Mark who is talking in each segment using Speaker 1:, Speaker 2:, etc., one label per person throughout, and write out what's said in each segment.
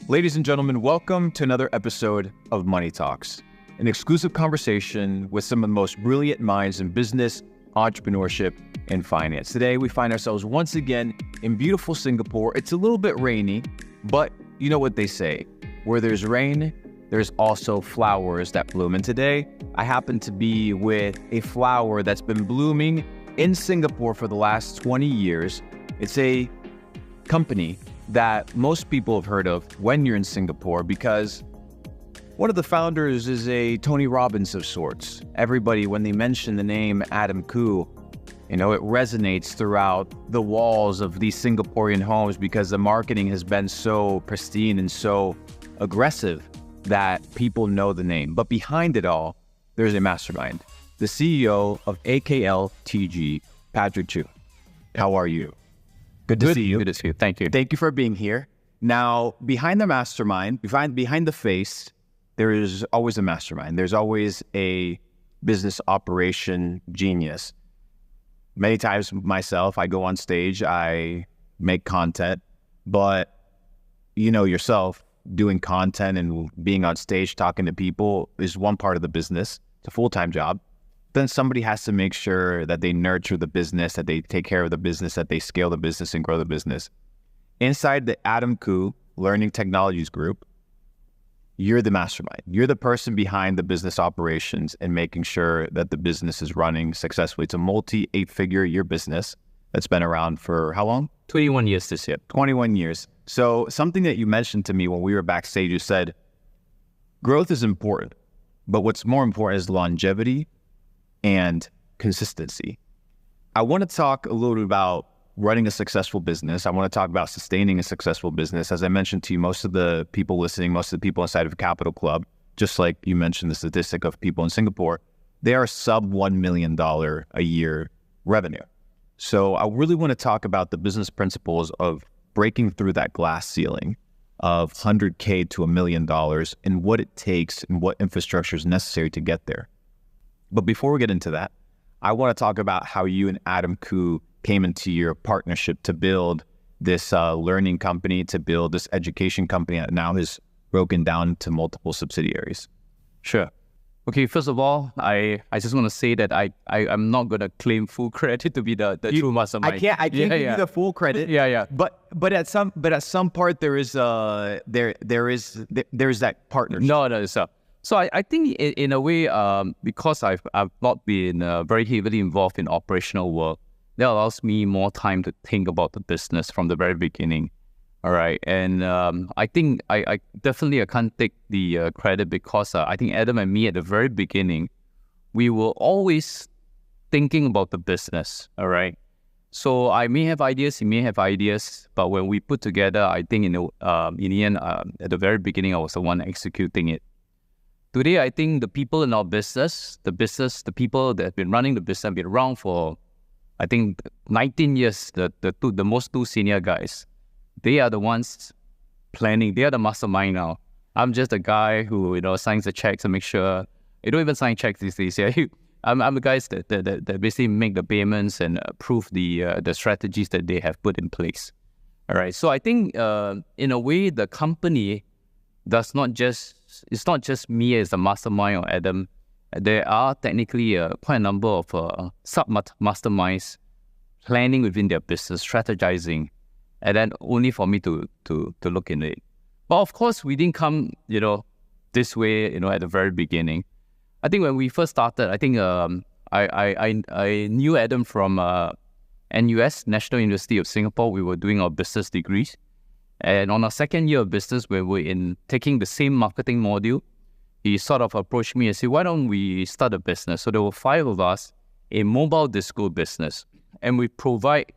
Speaker 1: Ladies and gentlemen, welcome to another episode of Money Talks, an exclusive conversation with some of the most brilliant minds in business, entrepreneurship, and finance. Today, we find ourselves once again in beautiful Singapore. It's a little bit rainy, but you know what they say, where there's rain, there's also flowers that bloom. And today, I happen to be with a flower that's been blooming in Singapore for the last 20 years. It's a company that most people have heard of when you're in Singapore because one of the founders is a Tony Robbins of sorts. Everybody, when they mention the name Adam Khoo, it resonates throughout the walls of these Singaporean homes because the marketing has been so pristine and so aggressive that people know the name. But behind it all, there's a mastermind, the CEO of AKLTG, Patrick Choo. How are you? Good to see you.
Speaker 2: Good to see you. Thank you.
Speaker 1: Thank you for being here. Now, behind the mastermind, behind the face, there is always a mastermind. There's always a business operation genius. Many times myself, I go on stage, I make content, but you know yourself, doing content and being on stage talking to people is one part of the business. It's a full-time job. Then somebody has to make sure that they nurture the business, that they take care of the business, that they scale the business and grow the business. Inside the Adam Khoo Learning Technologies Group, you're the mastermind. You're the person behind the business operations and making sure that the business is running successfully. It's a multi-8-figure-year business that's been around for how long?
Speaker 2: 21 years this year.
Speaker 1: 21 years. So something that you mentioned to me when we were backstage, you said, growth is important, but what's more important is longevity and consistency. I want to talk a little bit about running a successful business. I want to talk about sustaining a successful business. As I mentioned to you, most of the people listening, most of the people inside of Capital Club, just like you mentioned the statistic of people in Singapore, they are sub $1 million a year revenue. So I really want to talk about the business principles of breaking through that glass ceiling of 100K to $1 million and what it takes and what infrastructure is necessary to get there. But before we get into that, I want to talk about how you and Adam Khoo came into your partnership to build this learning company, to build this education company that now is broken down to multiple subsidiaries.
Speaker 2: Sure. Okay, first of all, I just want to say that I'm not going to claim full credit to be the true mastermind.
Speaker 1: I can't give you the full credit.
Speaker 2: Yeah.
Speaker 1: But at some part there is that partnership.
Speaker 2: No. So I think in a way, because I've not been very heavily involved in operational work, that allows me more time to think about the business from the very beginning. All right. And I think I definitely can't take the credit because I think Adam and me at the very beginning, we were always thinking about the business. All right. So I may have ideas, he may have ideas, but when we put together, I think in the end, at the very beginning, I was the one executing it. Today, I think the people in our business, the people that have been running the business have been around for, I think, 19 years, the most two senior guys. They are the ones planning. They are the mastermind now. I'm just a guy who, signs the checks and make sure. You don't even sign checks these days. Yeah, I'm the guys that basically make the payments and approve the strategies that they have put in place. All right. So I think in a way the company it's not just me as the mastermind or Adam. There are technically quite a number of sub-masterminds planning within their business, strategizing, and then only for me to look into it. But of course, we didn't come, this way, at the very beginning. I think when we first started, I think I knew Adam from NUS, National University of Singapore. We were doing our business degrees. And on our second year of business, where we're taking the same marketing module, he sort of approached me and said, why don't we start a business? So there were 5 of us, a mobile disco business. And we provide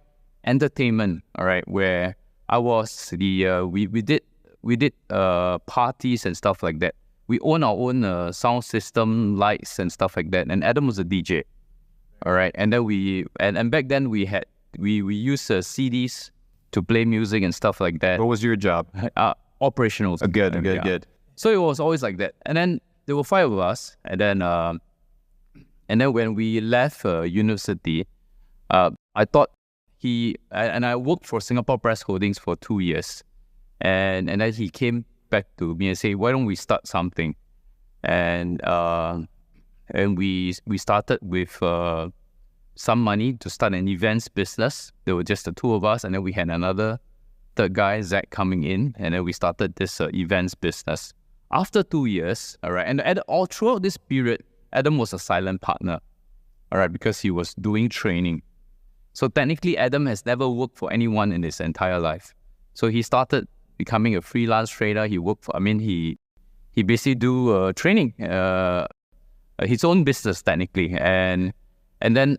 Speaker 2: entertainment, all right, where I was we did parties and stuff like that. We own our own sound system, lights and stuff like that. And Adam was a DJ, all right. And then and back then we used CDs to play music and stuff like that.
Speaker 1: What was your job?
Speaker 2: Operational.
Speaker 1: Good.
Speaker 2: So it was always like that. And then there were 5 of us. And then when we left university, I thought I worked for Singapore Press Holdings for 2 years. And then he came back to me and say, why don't we start something? And we started with some money to start an events business. There were just the two of us, and then we had another third guy, Zach, coming in, and then we started this events business. After 2 years, all right, and all throughout this period, Adam was a silent partner, all right, because he was doing training. So technically, Adam has never worked for anyone in his entire life. So he started becoming a freelance trader. He worked for, he basically do training, his own business technically, and then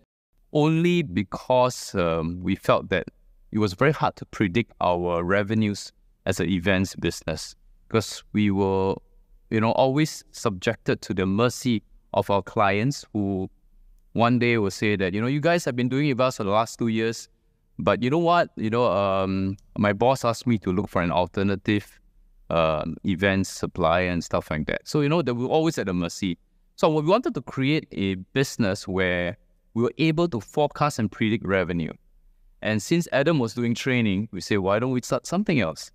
Speaker 2: only because we felt that it was very hard to predict our revenues as an events business, because we were, always subjected to the mercy of our clients who one day will say that, you guys have been doing it with us for the last 2 years, but you know what? My boss asked me to look for an alternative events supplier and stuff like that. So, that we're always at the mercy. So we wanted to create a business where we were able to forecast and predict revenue. And since Adam was doing training, we said, why don't we start something else?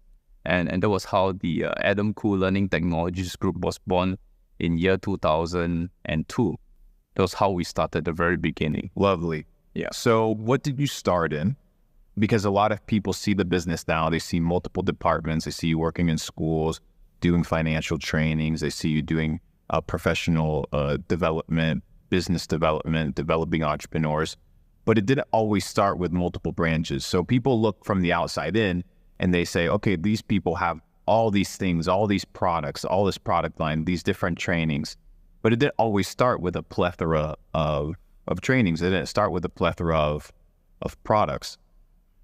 Speaker 2: And that was how the Adam Khoo Learning Technologies Group was born in year 2002. That was how we started at the very beginning.
Speaker 1: Lovely.
Speaker 2: Yeah.
Speaker 1: So what did you start in? Because a lot of people see the business now. They see multiple departments. They see you working in schools, doing financial trainings. They see you doing professional development, business development, developing entrepreneurs. But it didn't always start with multiple branches. So people look from the outside in and they say, okay, these people have all these things, all these products, all this product line, these different trainings. But it didn't always start with a plethora of trainings. It didn't start with a plethora of products.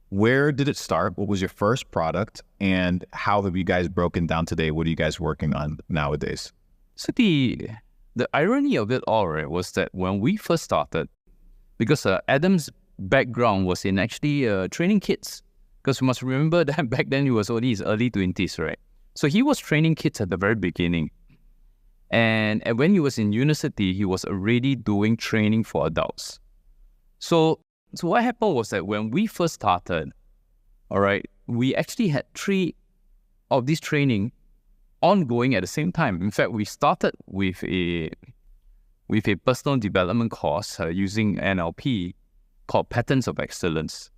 Speaker 1: Where did it start? What was your first product? And how have you guys broken down today? What are you guys working on nowadays?
Speaker 2: So the irony of it all, right, was that when we first started, because Adam's background was in actually training kids. Because we must remember that back then he was only his early 20s, right? So he was training kids at the very beginning. And when he was in university, he was already doing training for adults. So what happened was that when we first started, all right, we actually had 3 of these training ongoing at the same time. In fact, we started with a personal development course using NLP called Patterns of Excellence.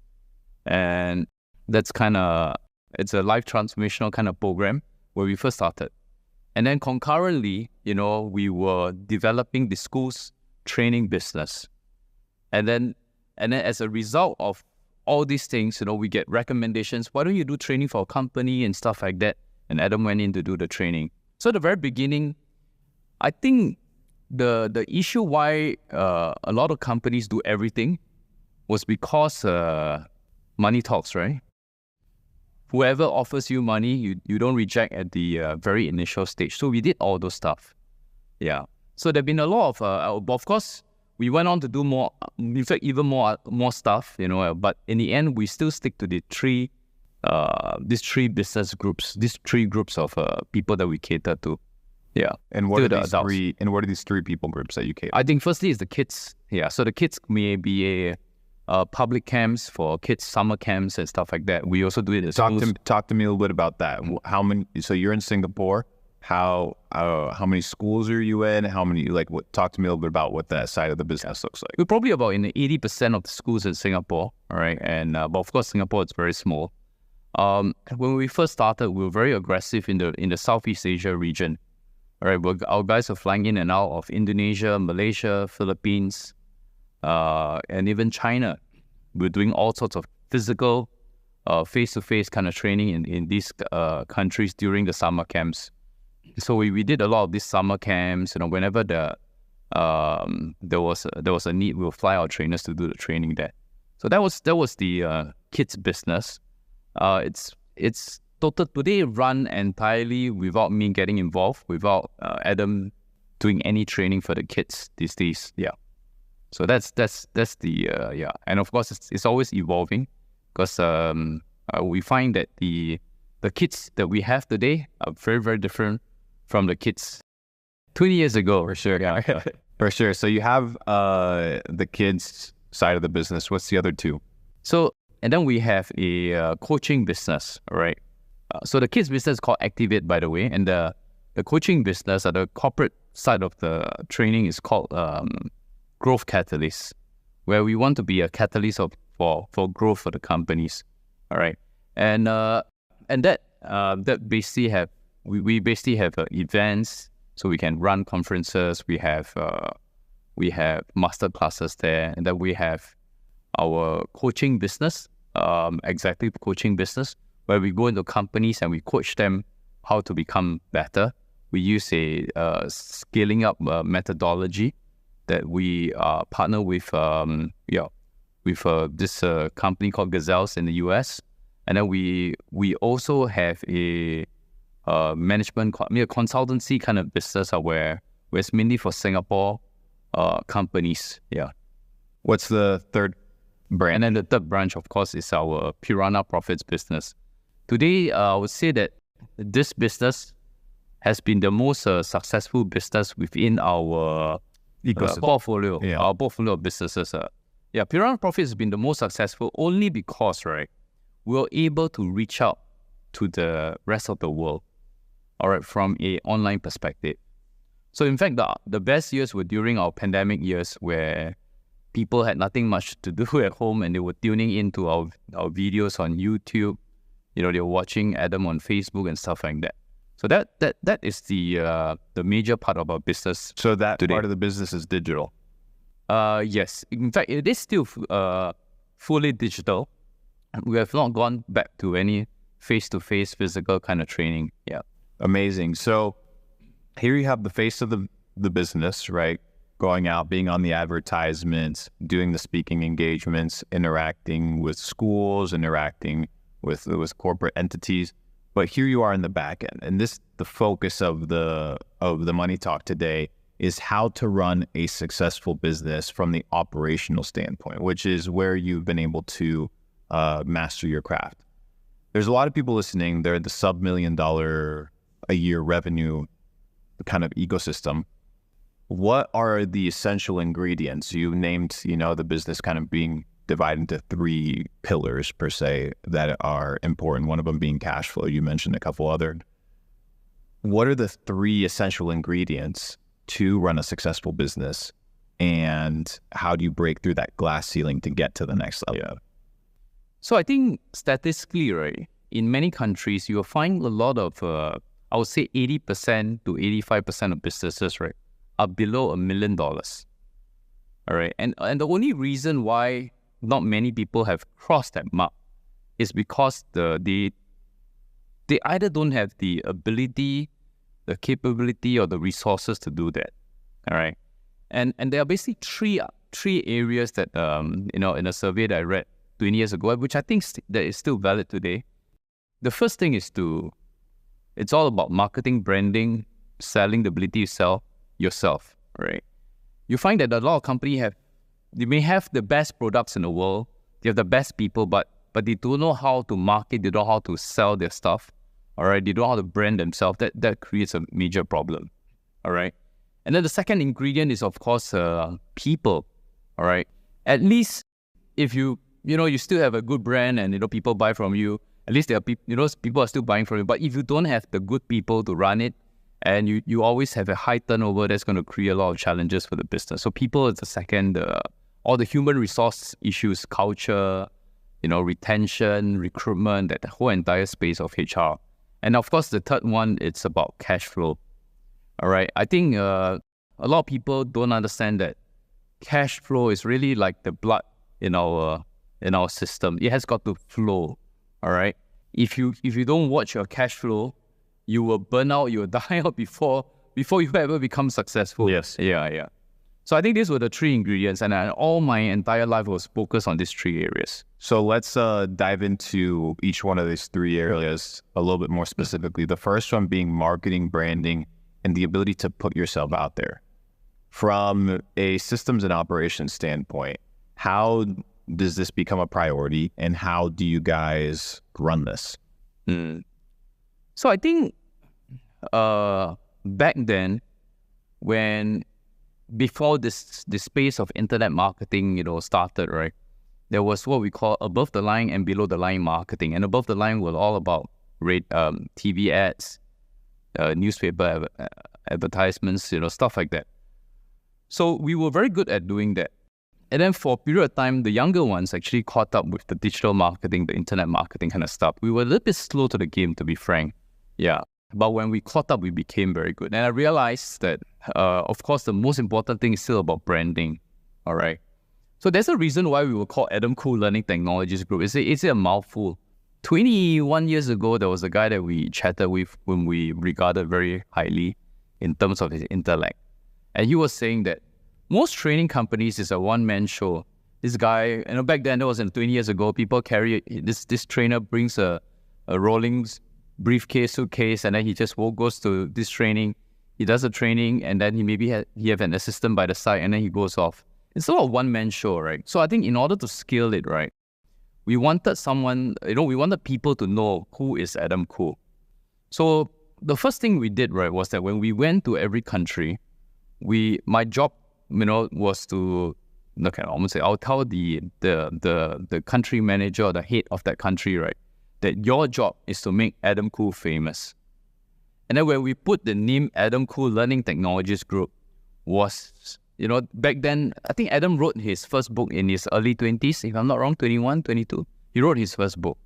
Speaker 2: And that's it's a life transformational kind of program where we first started. And then concurrently, we were developing the school's training business. And then as a result of all these things, we get recommendations. Why don't you do training for a company and stuff like that? And Adam went in to do the training. So at the very beginning, I think the issue why a lot of companies do everything was because money talks, right? Whoever offers you money, you don't reject at the very initial stage. So we did all those stuff. Yeah. So there've been a lot of course, we went on to do more, in fact, even more stuff, but in the end, we still stick to these 3 business groups, these 3 groups of people that we cater to. Yeah.
Speaker 1: And what are these 3 people groups that you cater?
Speaker 2: I think firstly is the kids. Yeah. So the kids may be public camps for kids, summer camps and stuff like that. We also do it at schools.
Speaker 1: Talk to me a little bit about that. How many? So you're in Singapore. How many schools are you in? How many? Talk to me a little bit about what that side of the business looks like.
Speaker 2: We're probably about in the 80% of the schools in Singapore. All right, and but of course Singapore is very small. When we first started, we were very aggressive in the Southeast Asia region. All right, our guys are flying in and out of Indonesia, Malaysia, Philippines, and even China. We're doing all sorts of physical, face-to-face kind of training in these countries during the summer camps. So we did a lot of these summer camps. Whenever there was a need, we'll fly our trainers to do the training there. So that was the kids business. It's today run entirely without me getting involved, without Adam doing any training for the kids these days. Yeah. So that's the yeah. And of course it's always evolving, because we find that the kids that we have today are very, very different from the kids 20 years ago.
Speaker 1: For sure. Yeah. For sure. So you have the kids side of the business. What's the other 2?
Speaker 2: So, and then we have a coaching business, right? So the kids business is called Activate, by the way, and the coaching business, or the corporate side of the training, is called Growth Catalyst, where we want to be a catalyst for growth for the companies. All right, and that basically we basically have events, so we can run conferences. We have master classes there, and then we have our coaching business, executive coaching business, where we go into companies and we coach them how to become better. We use a scaling up methodology that we partner with this company called Gazelles in the US, and then we also have a management consultancy kind of business where it's mainly for Singapore companies. Yeah.
Speaker 1: What's the third brand?
Speaker 2: And then the third branch, of course, is our Piranha Profits business. Today, I would say that this business has been the most successful business within our portfolio, our portfolio of businesses. Piranha Profits has been the most successful only because, right, we're able to reach out to the rest of the world, all right, from an online perspective. So in fact, the best years were during our pandemic years, where people had nothing much to do at home and they were tuning into our videos on YouTube. They were watching Adam on Facebook and stuff like that. So that is the major part of our business.
Speaker 1: So that
Speaker 2: today.
Speaker 1: Part of the business is digital.
Speaker 2: Yes. In fact, it is still fully digital. We have not gone back to any face-to-face physical kind of training. Yeah.
Speaker 1: Amazing. So here you have the face of the business, right? Going out, being on the advertisements, doing the speaking engagements, interacting with schools, interacting with corporate entities. But here you are in the back end, and the focus of the Money Talk today is how to run a successful business from the operational standpoint, which is where you've been able to master your craft. There's a lot of people listening. They're the sub-$1 million a year revenue kind of ecosystem. What are the essential ingredients? You named, the business kind of being divided into 3 pillars per se that are important. One of them being cash flow. You mentioned a couple other. What are the 3 essential ingredients to run a successful business, and how do you break through that glass ceiling to get to the next level?
Speaker 2: Yeah. So I think statistically, right, in many countries, you'll find a lot of, I would say 80% to 85% of businesses, right, are below $1 million. All right. And the only reason why not many people have crossed that mark is because they either don't have the ability, the capability, or the resources to do that. All right. And there are basically three areas that in a survey that I read 20 years ago, which I think that is still valid today. The first thing is it's all about marketing, branding, selling, the ability to sell yourself, right? You find that a lot of companies they may have the best products in the world, they have the best people, but they don't know how to market, they don't know how to sell their stuff, all right? They don't know how to brand themselves. That creates a major problem, all right? And then the second ingredient is, of course, people, all right? At least if you still have a good brand and, people buy from you, at least there are people, people are still buying from you. But if you don't have the good people to run it, and you always have a high turnover, that's going to create a lot of challenges for the business. So people is the second, all the human resource issues, culture, retention, recruitment, that whole entire space of HR. And of course, the third one, it's about cash flow. All right. I think a lot of people don't understand that cash flow is really like the blood in our system. It has got to flow. All right. If you don't watch your cash flow, you will burn out, you will die out before you ever become successful.
Speaker 1: Yes.
Speaker 2: Yeah. So I think these were the 3 ingredients, and all my entire life was focused on these 3 areas.
Speaker 1: So let's dive into each one of these 3 areas a little bit more specifically. The first one being marketing, branding, and the ability to put yourself out there. From a systems and operations standpoint, how does this become a priority, and how do you guys run this?
Speaker 2: So I think back then, before this space of internet marketing, started, right, there was what we call above the line and below the line marketing. And above the line was all about TV ads, newspaper advertisements, stuff like that. So we were very good at doing that. And then for a period of time, the younger ones actually caught up with the digital marketing, the internet marketing kind of stuff. We were a little bit slow to the game, to be frank. Yeah. But when we caught up, we became very good. And I realized that, of course, the most important thing is still about branding. All right. So there's a reason why we were called Adam Khoo Learning Technologies Group. It's a mouthful. 21 years ago, there was a guy that we chatted with whom we regarded very highly in terms of his intellect. And he was saying that most training companies is a one-man show. This guy, back then, that was 20 years ago, people carry, this trainer brings a rolling briefcase, suitcase, and then he just goes to this training. He does a training, and then he have an assistant by the side, and then he goes off. It's not a one-man show, right? So I think in order to scale it, right, we wanted someone, we wanted people to know who is Adam Khoo. So the first thing we did, right, was that when we went to every country, my job, was to, I'll tell the country manager or the head of that country, right, that your job is to make Adam Khoo famous. And then when we put the name Adam Khoo Learning Technologies Group, was, back then, I think Adam wrote his first book in his early 20s, if I'm not wrong, 21, 22. He wrote his first book.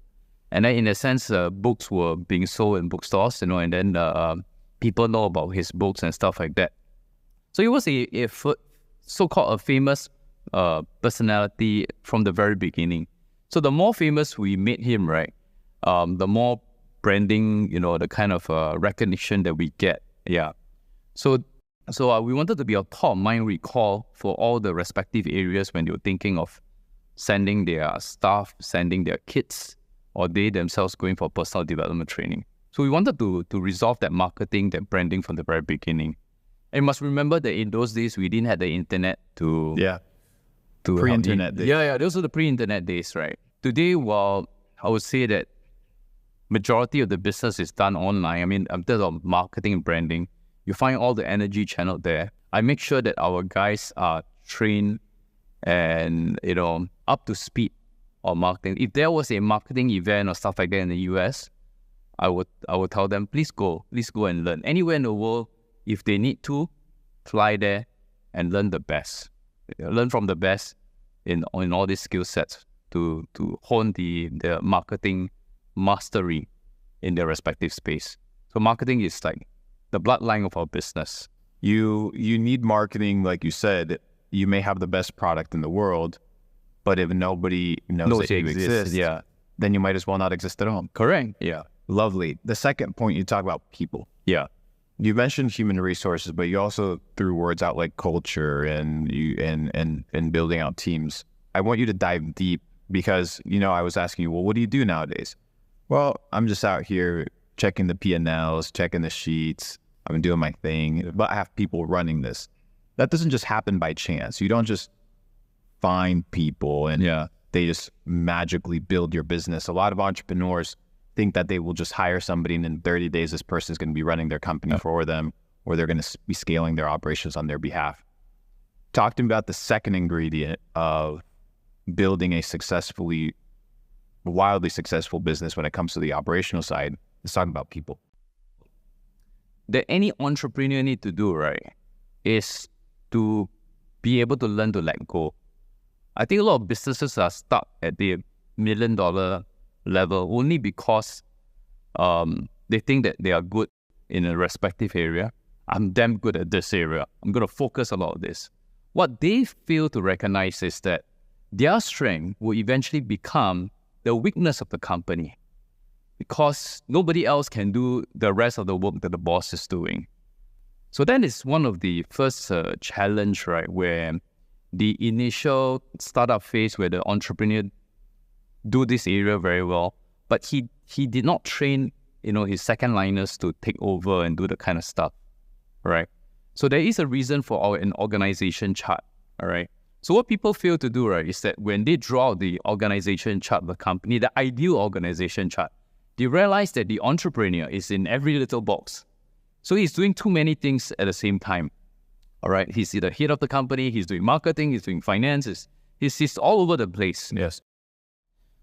Speaker 2: And then in a sense, books were being sold in bookstores, and then people know about his books and stuff like that. So he was a so-called a famous personality from the very beginning. So the more famous we made him, right, the more branding, the kind of recognition that we get. Yeah. So we wanted to be a top mind recall for all the respective areas when they were thinking of sending their staff, sending their kids, or they themselves going for personal development training. So we wanted to resolve that marketing, that branding from the very beginning. And you must remember that in those days, we didn't have the internet to
Speaker 1: pre-internet days.
Speaker 2: Yeah, those are the pre-internet days, right? Today, well, I would say that majority of the business is done online. I mean, in terms of marketing and branding, you find all the energy channeled there. I make sure that our guys are trained and, up to speed on marketing. If there was a marketing event or stuff like that in the US, I would tell them, please go and learn. Anywhere in the world, if they need to, fly there and learn the best. Learn from the best in all these skill sets to hone the marketing mastery in their respective space. So marketing is like the bloodline of our business.
Speaker 1: You need marketing, like you said. You may have the best product in the world, but if nobody knows that you exist, then you might as well not exist at all.
Speaker 2: Correct. Yeah.
Speaker 1: Lovely. The second point, you talk about people.
Speaker 2: Yeah.
Speaker 1: You mentioned human resources, but you also threw words out like culture and building out teams. I want you to dive deep because, I was asking you, well, what do you do nowadays? Well, I'm just out here checking the P&Ls, checking the sheets. I'm doing my thing, but I have people running this. That doesn't just happen by chance. You don't just find people and they just magically build your business. A lot of entrepreneurs think that they will just hire somebody and in 30 days, this person is going to be running their company for them, or they're going to be scaling their operations on their behalf. Talk to me about the second ingredient of building a wildly successful business when it comes to the operational side. Let's talk about people.
Speaker 2: That any entrepreneur need to do, right, is to be able to learn to let go. I think a lot of businesses are stuck at the $1 million level only because they think that they are good in a respective area. I'm damn good at this area. I'm going to focus a lot on this. What they fail to recognize is that their strength will eventually become the weakness of the company because nobody else can do the rest of the work that the boss is doing. So that is one of the first challenge, right, where the initial startup phase where the entrepreneur do this area very well, but he did not train, his second liners to take over and do the kind of stuff, right? So there is a reason for an organization chart, all right? So what people fail to do, right, is that when they draw the organization chart of the company, the ideal organization chart, they realize that the entrepreneur is in every little box. So he's doing too many things at the same time, all right? He's the head of the company, he's doing marketing, he's doing finances, he's all over the place.
Speaker 1: Yes.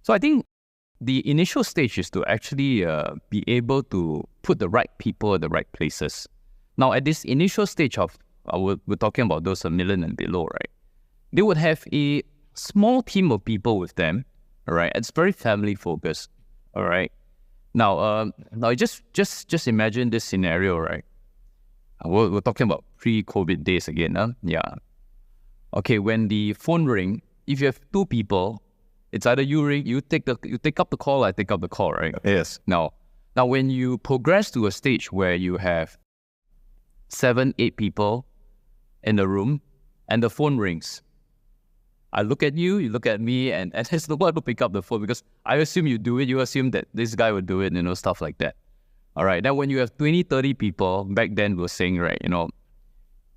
Speaker 2: So I think the initial stage is to actually be able to put the right people at the right places. Now, at this initial stage of, we're talking about those a million and below, right? They would have a small team of people with them, all right? It's very family focused, all right? Now, just imagine this scenario, right? We're talking about pre-COVID days again, huh? Yeah. Okay, when the phone ring, if you have two people, it's either you ring, you take up the call, I take up the call, right?
Speaker 1: Yes.
Speaker 2: Now, when you progress to a stage where you have 7, 8 people in the room and the phone rings, I look at you, you look at me, and there's nobody to pick up the phone because I assume you do it. You assume that this guy would do it, stuff like that. All right. Now, when you have 20, 30 people, back then we were saying, right,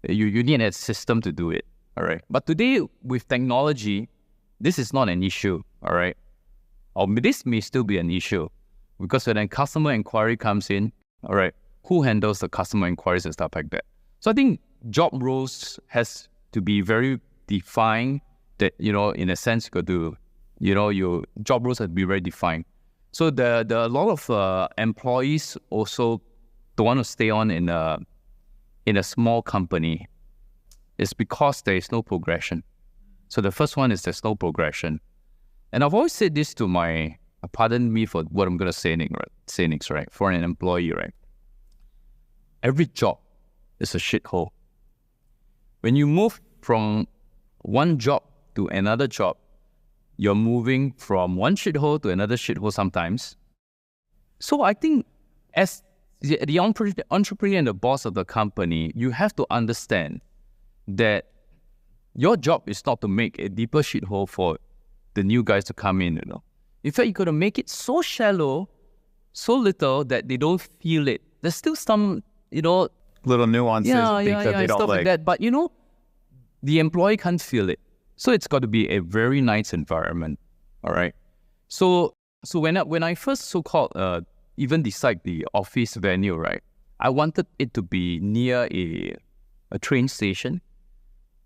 Speaker 2: you need a system to do it. All right. But today, with technology, this is not an issue. All right. Or this may still be an issue because when a customer inquiry comes in, all right, who handles the customer inquiries and stuff like that? So I think job roles has to be very defined. That, in a sense, you got to, your job roles have to be very defined. So the a lot of employees also don't want to stay on in a small company. It's because there is no progression. So the first one is there's no progression. And I've always said this to pardon me for what I'm going to say next, right? For an employee, right? Every job is a shithole. When you move from one job to another job, you're moving from one shithole to another shithole sometimes. So I think as the entrepreneur and the boss of the company, you have to understand that your job is not to make a deeper shithole for the new guys to come in, In fact, you got to make it so shallow, so little that they don't feel it. There's still some,
Speaker 1: little nuances, things that they don't
Speaker 2: stuff like that. But, the employee can't feel it. So it's got to be a very nice environment, all right? So when I first so-called even decide the office venue, right, I wanted it to be near a train station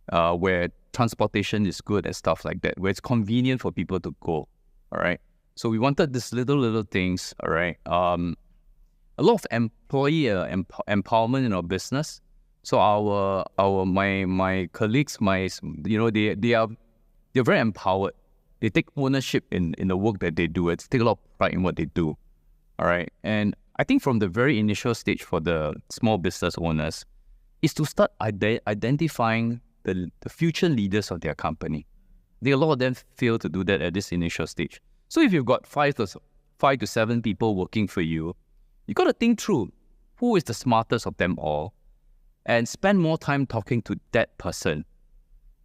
Speaker 2: where transportation is good and stuff like that, where it's convenient for people to go, all right? So we wanted this little things, all right? A lot of employee empowerment in our business. So my colleagues, they're very empowered. They take ownership in the work that they do. They take a lot of pride in what they do. All right. And I think from the very initial stage for the small business owners is to start identifying the future leaders of their company. A lot of them fail to do that at this initial stage. So if you've got 5 to 7 people working for you, you got to think through who is the smartest of them all, and spend more time talking to that person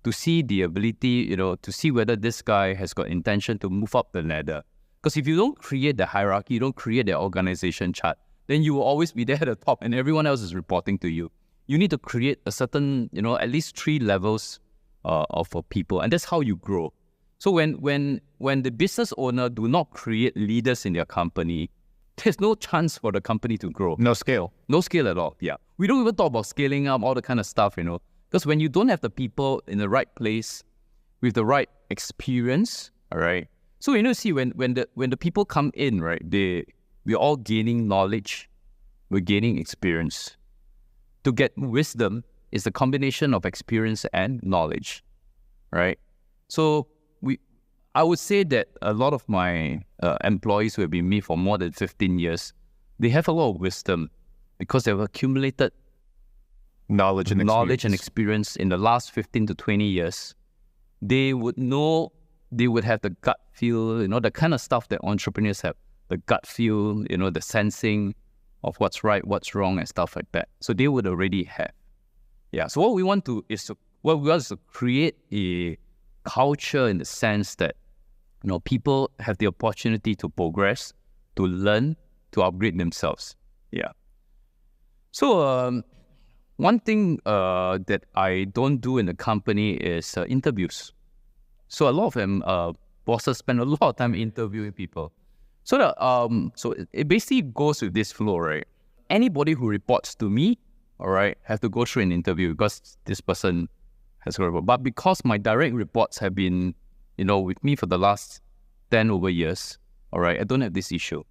Speaker 2: to see the ability, to see whether this guy has got intention to move up the ladder. Because if you don't create the hierarchy, you don't create the organization chart, then you will always be there at the top and everyone else is reporting to you. You need to create a certain, at least 3 levels of people, and that's how you grow. So when the business owner do not create leaders in their company, there's no chance for the company to grow.
Speaker 1: No scale.
Speaker 2: No scale at all, yeah. We don't even talk about scaling up, all the kind of stuff, Because when you don't have the people in the right place with the right experience, all right? So, see, when the people come in, right, we're all gaining knowledge. We're gaining experience. To get wisdom is a combination of experience and knowledge, right? So, I would say that a lot of my employees who have been with me for more than 15 years, they have a lot of wisdom because they've accumulated
Speaker 1: knowledge and experience
Speaker 2: in the last 15 to 20 years. They would know, they would have the gut feel, the kind of stuff that entrepreneurs have, the gut feel, the sensing of what's right, what's wrong, and stuff like that. So they would already have. Yeah, so what we want is to create a culture in the sense that, people have the opportunity to progress, to learn, to upgrade themselves. Yeah. So one thing that I don't do in the company is interviews. So a lot of them, bosses spend a lot of time interviewing people. So it basically goes with this flow, right? Anybody who reports to me, all right, have to go through an interview because this person has got a report. But because my direct reports have been, with me for the last 10 over years, All right, I don't have this issue.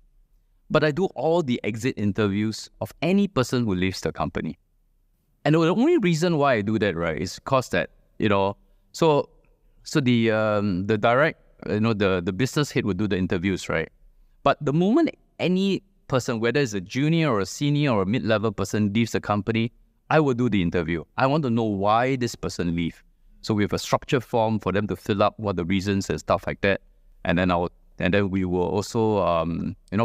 Speaker 2: But I do all the exit interviews of any person who leaves the company. And the only reason why I do that, right, is because that, so the direct, the business head would do the interviews, right? But the moment any person, whether it's a junior or a senior or a mid-level person leaves the company, I will do the interview. I want to know why this person leave. So we have a structured form for them to fill up what the reasons and stuff like that. And then we will also,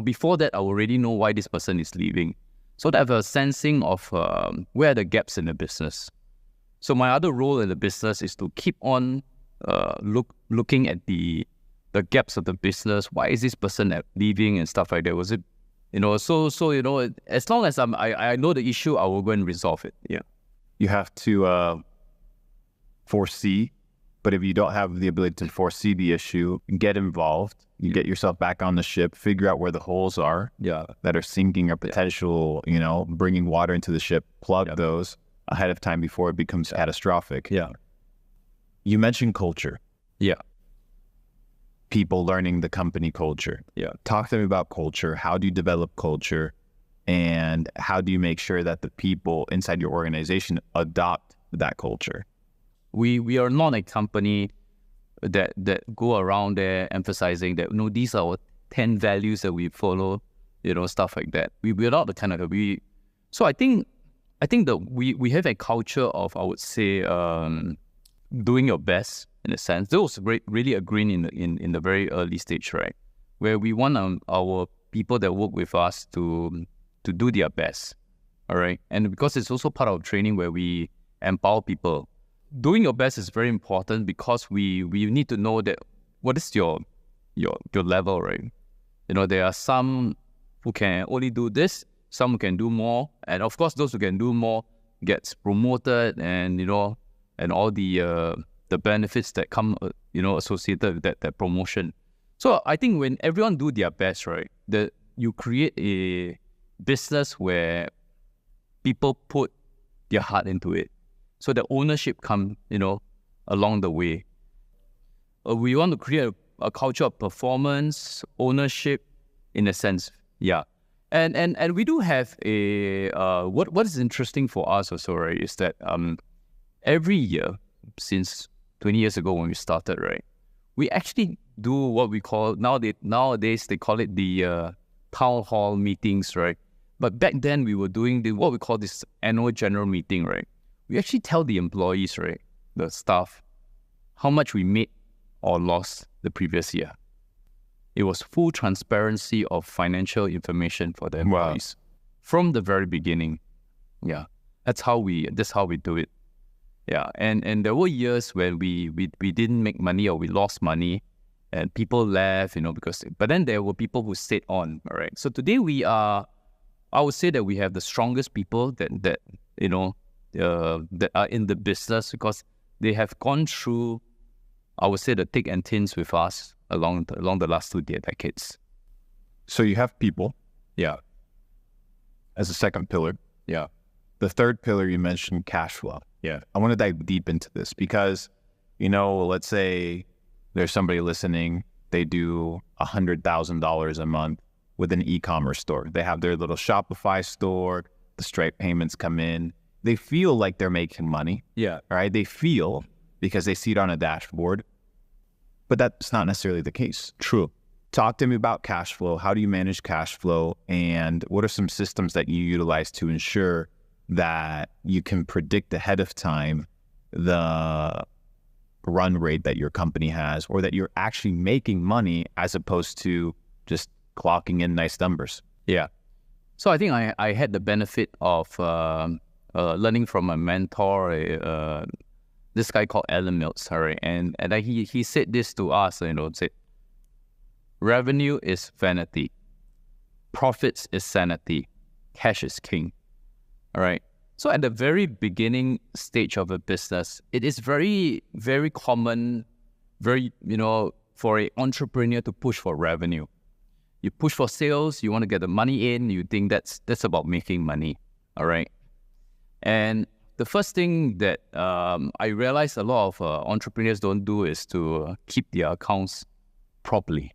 Speaker 2: before that, I already know why this person is leaving. So that I have a sensing of where are the gaps in the business. So my other role in the business is to keep on looking at the gaps of the business. Why is this person leaving and stuff like that? Was it, as long as I know the issue, I will go and resolve it. Yeah.
Speaker 1: You have to foresee, but if you don't have the ability to foresee the issue, get involved. You get yourself back on the ship, figure out where the holes are that are sinking or potential, bringing water into the ship, plug those ahead of time before it becomes catastrophic.
Speaker 2: Yeah.
Speaker 1: You mentioned culture.
Speaker 2: Yeah.
Speaker 1: People learning the company culture.
Speaker 2: Yeah.
Speaker 1: Talk to me about culture. How do you develop culture? And how do you make sure that the people inside your organization adopt that culture?
Speaker 2: We are not a company that go around there emphasizing that, these are our 10 values that we follow, stuff like that. We're not the kind of, so I think that we have a culture of, I would say, doing your best in a sense. That was really agreeing in the very early stage, right? Where we want our people that work with us to do their best, all right? And because it's also part of training where we empower people. Doing your best is very important because we need to know that what is your level, right? There are some who can only do this, some who can do more, and of course those who can do more gets promoted, and and all the benefits that come associated with that promotion. So I think when everyone do their best, right, that you create a business where people put their heart into it. So the ownership come, along the way. We want to create a culture of performance, ownership, in a sense. Yeah. And we do have a, what is interesting for us also, right, is that every year, since 20 years ago when we started, right, we actually do what we call, nowadays they call it the town hall meetings, right? But back then we were doing what we call this annual general meeting, right? We actually tell the employees, right, the staff, how much we made or lost the previous year. It was full transparency of financial information for the employees from the very beginning. Yeah, that's how we do it. Yeah, and there were years when we didn't make money or we lost money, and people left, but then there were people who stayed on. All right. So today I would say that we have the strongest people that are in the business because they have gone through, I would say, the thick and thins with us along the last 2 decades.
Speaker 1: So you have people.
Speaker 2: Yeah.
Speaker 1: As a second pillar.
Speaker 2: Yeah.
Speaker 1: The third pillar, you mentioned cash flow.
Speaker 2: Yeah.
Speaker 1: I want to dive deep into this because, let's say there's somebody listening, they do $100,000 a month with an e-commerce store. They have their little Shopify store, the Stripe payments come in. They feel like they're making money.
Speaker 2: Yeah.
Speaker 1: Right? They feel because they see it on a dashboard, but that's not necessarily the case.
Speaker 2: True.
Speaker 1: Talk to me about cash flow. How do you manage cash flow? And what are some systems that you utilize to ensure that you can predict ahead of time the run rate that your company has, or that you're actually making money as opposed to just clocking in nice numbers?
Speaker 2: Yeah. So I think I had the benefit of learning from a mentor, this guy called Alan Mills, sorry, and he said this to us, said, revenue is vanity, profits is sanity, cash is king. All right. So at the very beginning stage of a business, it is very, very common, for an entrepreneur to push for revenue. You push for sales, you want to get the money in, you think that's about making money. All right. And the first thing that I realized a lot of entrepreneurs don't do is to keep their accounts properly.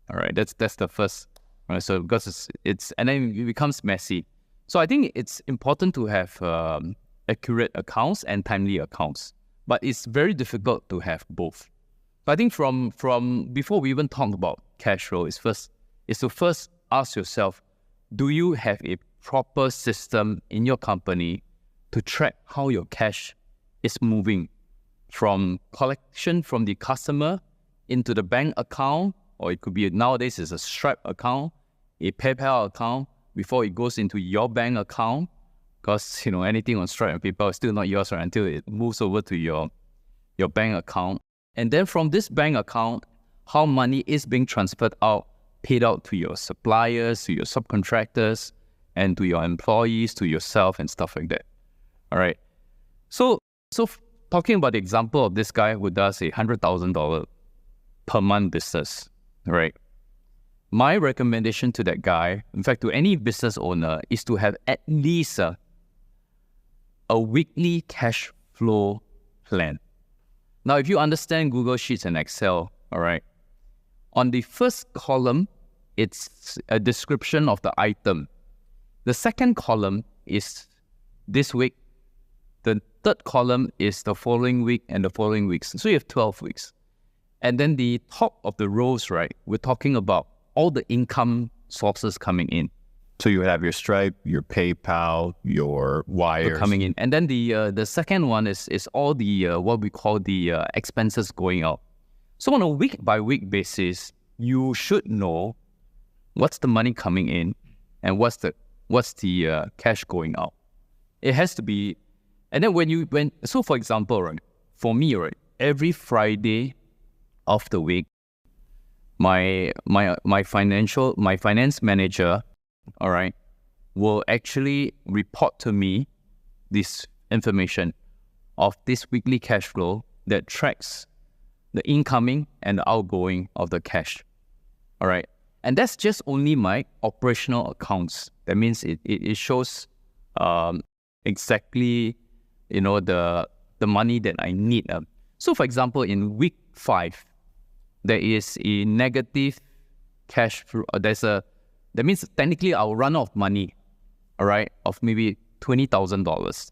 Speaker 2: All right, that's the first. All right, so because it's and then it becomes messy. So I think it's important to have accurate accounts and timely accounts, but it's very difficult to have both. So I think from before we even talk about cash flow, is to first ask yourself, do you have a proper system in your company to track how your cash is moving from collection from the customer into the bank account, or it could be nowadays it's a Stripe account, a PayPal account, before it goes into your bank account, because anything on Stripe and PayPal is still not yours, right, until it moves over to your bank account. And then from this bank account, how money is being transferred out, paid out to your suppliers, to your subcontractors, and to your employees, to yourself, and stuff like that. All right. So talking about the example of this guy who does a $100,000 per month business, right? My recommendation to that guy, in fact, to any business owner, is to have at least a weekly cash flow plan. Now, if you understand Google Sheets and Excel, all right, on the first column, it's a description of the item. The second column is this week. The third column is the following week and the following weeks. So you have 12 weeks. And then the top of the rows, right, we're talking about all the income sources coming in.
Speaker 1: So you would have your Stripe, your PayPal, your wires
Speaker 2: coming in. And then the second one is all the what we call the expenses going out. So on a week by week basis, you should know what's the money coming in and what's the cash going out. It has to be. And then so for example, right, for me, right, every Friday of the week, my finance manager, all right, will actually report to me this information of this weekly cash flow that tracks the incoming and the outgoing of the cash. All right. And that's just only my operational accounts. That means it shows exactly the money that I need. So for example, in week 5, there is a negative cash flow. That means technically I'll run out of money, all right, of maybe $20,000.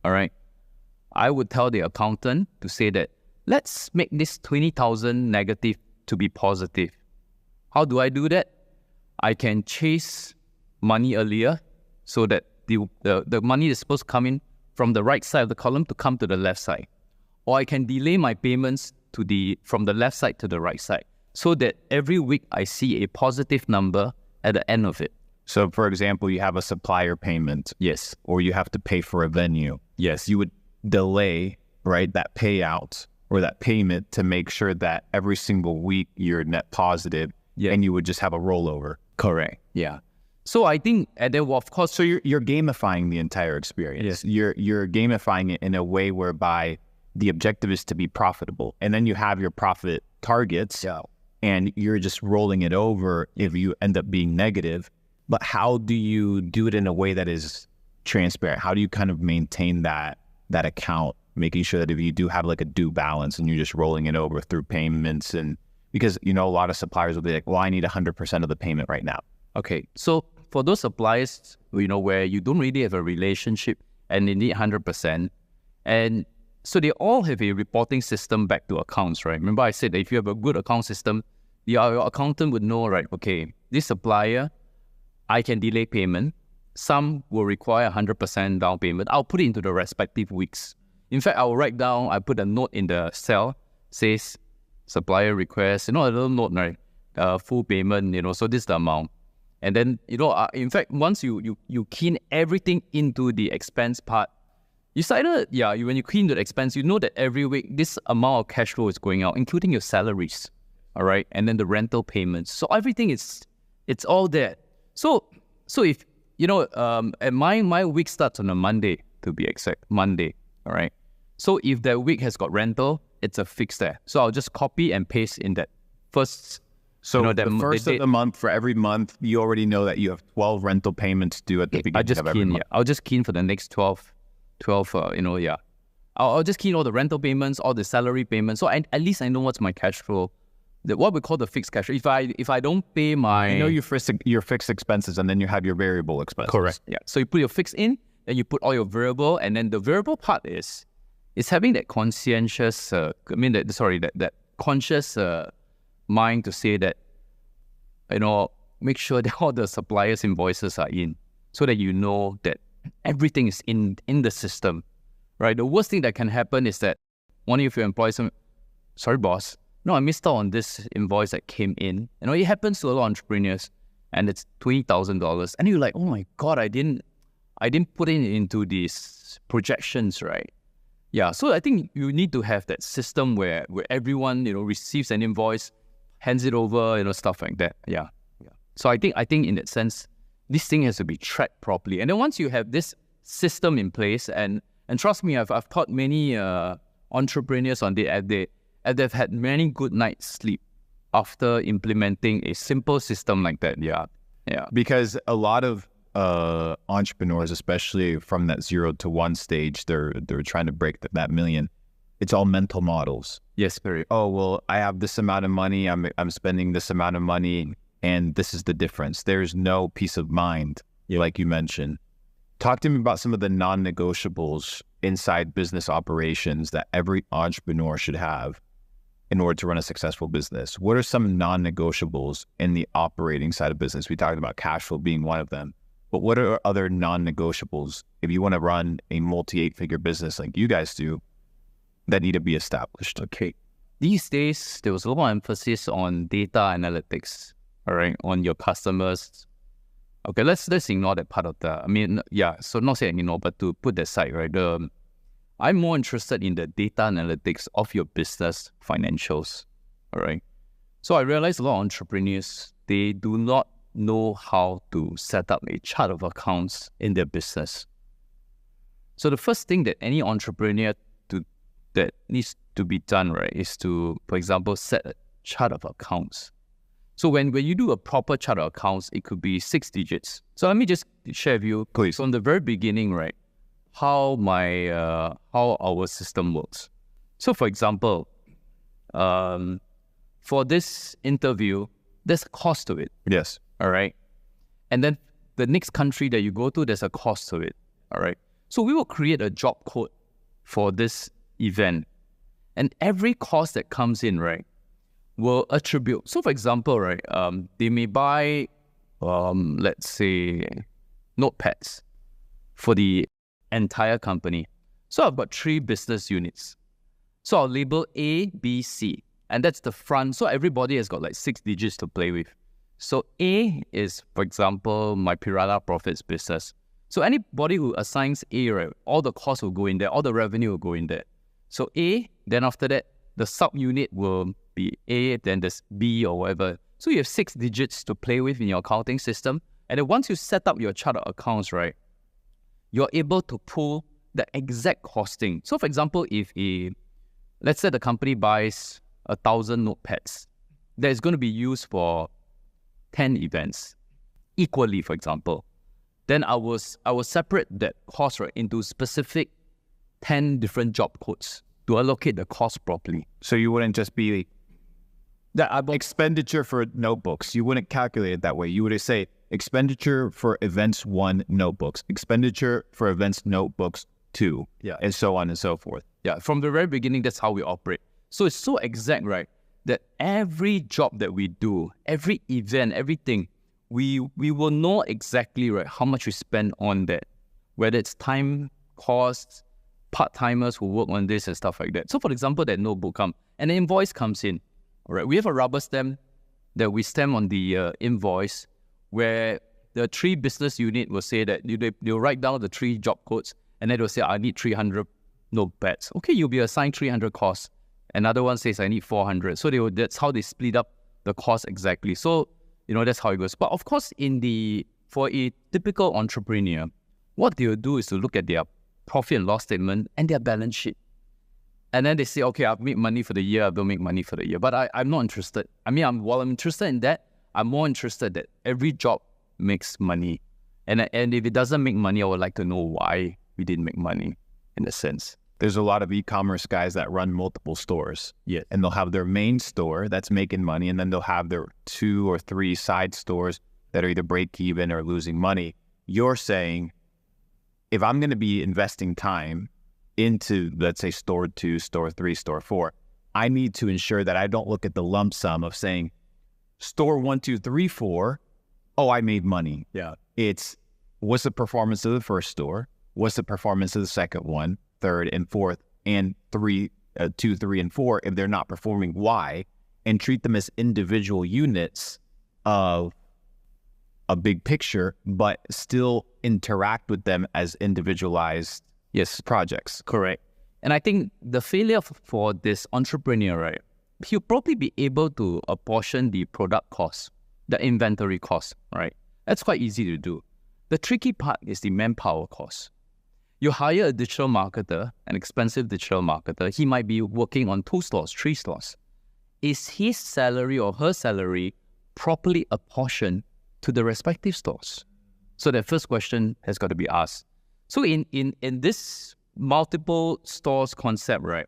Speaker 2: All right. I would tell the accountant to say that let's make this 20,000 negative to be positive. How do I do that? I can chase money earlier so that the money is supposed to come in from the right side of the column to come to the left side. Or I can delay my payments from the left side to the right side so that every week I see a positive number at the end of it.
Speaker 1: So for example, you have a supplier payment.
Speaker 2: Yes.
Speaker 1: Or you have to pay for a venue.
Speaker 2: Yes.
Speaker 1: You would delay, right, that payout or that payment to make sure that every single week you're net positive. Yeah. And you would just have a rollover.
Speaker 2: Correct. Yeah. So I think, and then of course,
Speaker 1: so you're gamifying the entire experience.
Speaker 2: Yes.
Speaker 1: You're gamifying it in a way whereby the objective is to be profitable, and then you have your profit targets.
Speaker 2: Yeah.
Speaker 1: And you're just rolling it over if you end up being negative. But how do you do it in a way that is transparent? How do you kind of maintain that account, making sure that if you do have like a due balance and you're just rolling it over through payments? And because a lot of suppliers will be like, well, I need 100% of the payment right now.
Speaker 2: Okay, so for those suppliers, where you don't really have a relationship and they need 100%, and so they all have a reporting system back to accounts, right? Remember I said that if you have a good account system, your accountant would know, right, okay, this supplier, I can delay payment. Some will require 100% down payment. I'll put it into the respective weeks. In fact, I'll write down, I put a note in the cell, says supplier request, a little note, right? Full payment, so this is the amount. And then, in fact, once you key everything into the expense part, when you key into the expense, you know that every week this amount of cash flow is going out, including your salaries, all right? And then the rental payments. So everything it's all there. So if, and my week starts on a Monday, to be exact, Monday, all right? So if that week has got rental, it's a fix there. So I'll just copy and paste in that first.
Speaker 1: So the first of the month, for every month, you already know that you have 12 rental payments due at the beginning of every month.
Speaker 2: I'll just key in for the next 12, I'll just key in all the rental payments, all the salary payments. So at least I know what's my cash flow what we call the fixed cash. If I don't pay my...
Speaker 1: I know your fixed expenses, and then you have your variable expenses.
Speaker 2: Correct. Yeah. So you put your fixed in, then you put all your variable, and then the variable part is having that conscientious, that conscious mind to say that, make sure that all the suppliers' invoices are in, so that you know that everything is in the system, right? The worst thing that can happen is that one of your employees, sorry, boss, no, I missed out on this invoice that came in. It happens to a lot of entrepreneurs, and it's $20,000, and you're like, oh my God, I didn't put it into these projections, right? Yeah, so I think you need to have that system where everyone, receives an invoice, hands it over, stuff like that. Yeah. So I think in that sense, this thing has to be tracked properly. And then once you have this system in place, and trust me, I've taught many entrepreneurs on the they've had many good nights sleep after implementing a simple system like that. Yeah.
Speaker 1: Because a lot of entrepreneurs, especially from that 0 to 1 stage, they're trying to break that million. It's all mental models.
Speaker 2: Yes, very.
Speaker 1: Oh, well, I have this amount of money. I'm spending this amount of money, and this is the difference. There's no peace of mind, like you mentioned. Talk to me about some of the non-negotiables inside business operations that every entrepreneur should have in order to run a successful business. What are some non-negotiables in the operating side of business? We talked about cash flow being one of them, but what are other non-negotiables if you want to run a multi-8-figure business like you guys do that need to be established?
Speaker 2: Okay. These days, there was a lot of emphasis on data analytics, all right, on your customers. Okay, let's ignore that part of so not saying ignore, but to put that aside, right? I'm more interested in the data analytics of your business financials, all right? So I realize a lot of entrepreneurs, they do not know how to set up a chart of accounts in their business. So the first thing that any entrepreneur that needs to be done, right, is to, for example, set a chart of accounts. So when you do a proper chart of accounts, it could be 6 digits. So let me just share with you,
Speaker 1: please,
Speaker 2: from the very beginning, right, how our system works. So for example, for this interview, there's a cost to it.
Speaker 1: Yes.
Speaker 2: All right. And then the next country that you go to, there's a cost to it. All right. So we will create a job code for this event. And every cost that comes in, right, will attribute. So for example, right, they may buy, let's say, notepads for the entire company. So I've got 3 business units. So I'll label A, B, C, and that's the front. So everybody has got like 6 digits to play with. So A is, for example, my Pirata Profits business. So anybody who assigns A, right, all the costs will go in there, all the revenue will go in there. So A, then after that, the sub-unit will be A, then there's B or whatever. So you have 6 digits to play with in your accounting system. And then once you set up your chart of accounts, right, you're able to pull the exact costing. So for example, if let's say the company buys 1,000 notepads, that is going to be used for 10 events equally, for example. Then I will separate that cost, right, into specific 10 different job codes to allocate the cost properly.
Speaker 1: So you wouldn't just be that expenditure for notebooks. You wouldn't calculate it that way. You would say expenditure for events 1 notebooks, expenditure for events notebooks 2, and so on and so forth.
Speaker 2: Yeah, from the very beginning, that's how we operate. So it's so exact, right, that every job that we do, every event, everything, we will know exactly, right, how much we spend on that, whether it's time, costs, part-timers who work on this and stuff like that. So for example, that notebook comes, and an invoice comes in. All right, we have a rubber stamp that we stamp on the invoice, where the 3 business unit will say that they'll write down the 3 job codes, and then they'll say, I need 300 notepads. Okay, you'll be assigned 300 costs. Another one says, I need 400. So that's how they split up the cost exactly. So, that's how it goes. But of course, for a typical entrepreneur, what they'll do is to look at their profit and loss statement and their balance sheet. And then they say, okay, I've made money for the year, I don't make money for the year. But I'm not interested. While I'm interested in that, I'm more interested that every job makes money. And if it doesn't make money, I would like to know why we didn't make money, in a sense.
Speaker 1: there's a lot of e-commerce guys that run multiple stores.
Speaker 2: Yes.
Speaker 1: And they'll have their main store that's making money, and then they'll have their 2 or 3 side stores that are either break even or losing money. You're saying, if I'm going to be investing time into, let's say, store 2, store 3, store 4, I need to ensure that I don't look at the lump sum of saying, store 1, 2, 3, 4, oh, I made money.
Speaker 2: Yeah.
Speaker 1: It's what's the performance of the first store? What's the performance of the second one, third and fourth, and 2, 3, and 4? If they're not performing, why? And treat them as individual units of a big picture, but still interact with them as individualized projects.
Speaker 2: Correct. And I think the failure for this entrepreneur, right, he'll probably be able to apportion the product cost, the inventory cost, right? That's quite easy to do. The tricky part is the manpower cost. You hire a digital marketer, an expensive digital marketer, he might be working on 2 stores, 3 stores. Is his salary or her salary properly apportioned to the respective stores? So that first question has got to be asked. So in this multiple stores concept, right,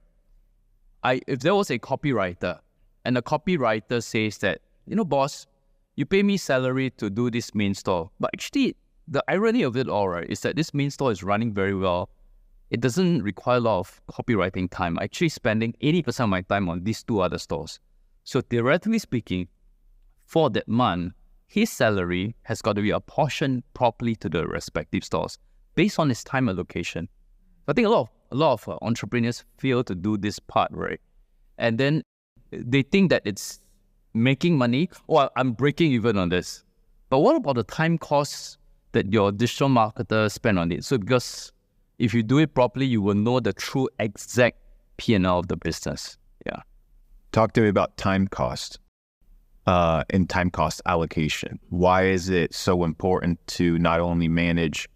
Speaker 2: if there was a copywriter and the copywriter says that, boss, you pay me salary to do this main store, but actually the irony of it all, right, is that this main store is running very well. It doesn't require a lot of copywriting time. I'm actually spending 80% of my time on these 2 other stores. So theoretically speaking, for that month, his salary has got to be apportioned properly to the respective stores based on his time allocation. I think a lot of entrepreneurs fail to do this part, right? And then they think that it's making money. I'm breaking even on this. But what about the time costs that your digital marketer spend on it? So because if you do it properly, you will know the true exact P&L of the business. Yeah.
Speaker 1: Talk to me about time cost and time cost allocation. Why is it so important to not only manage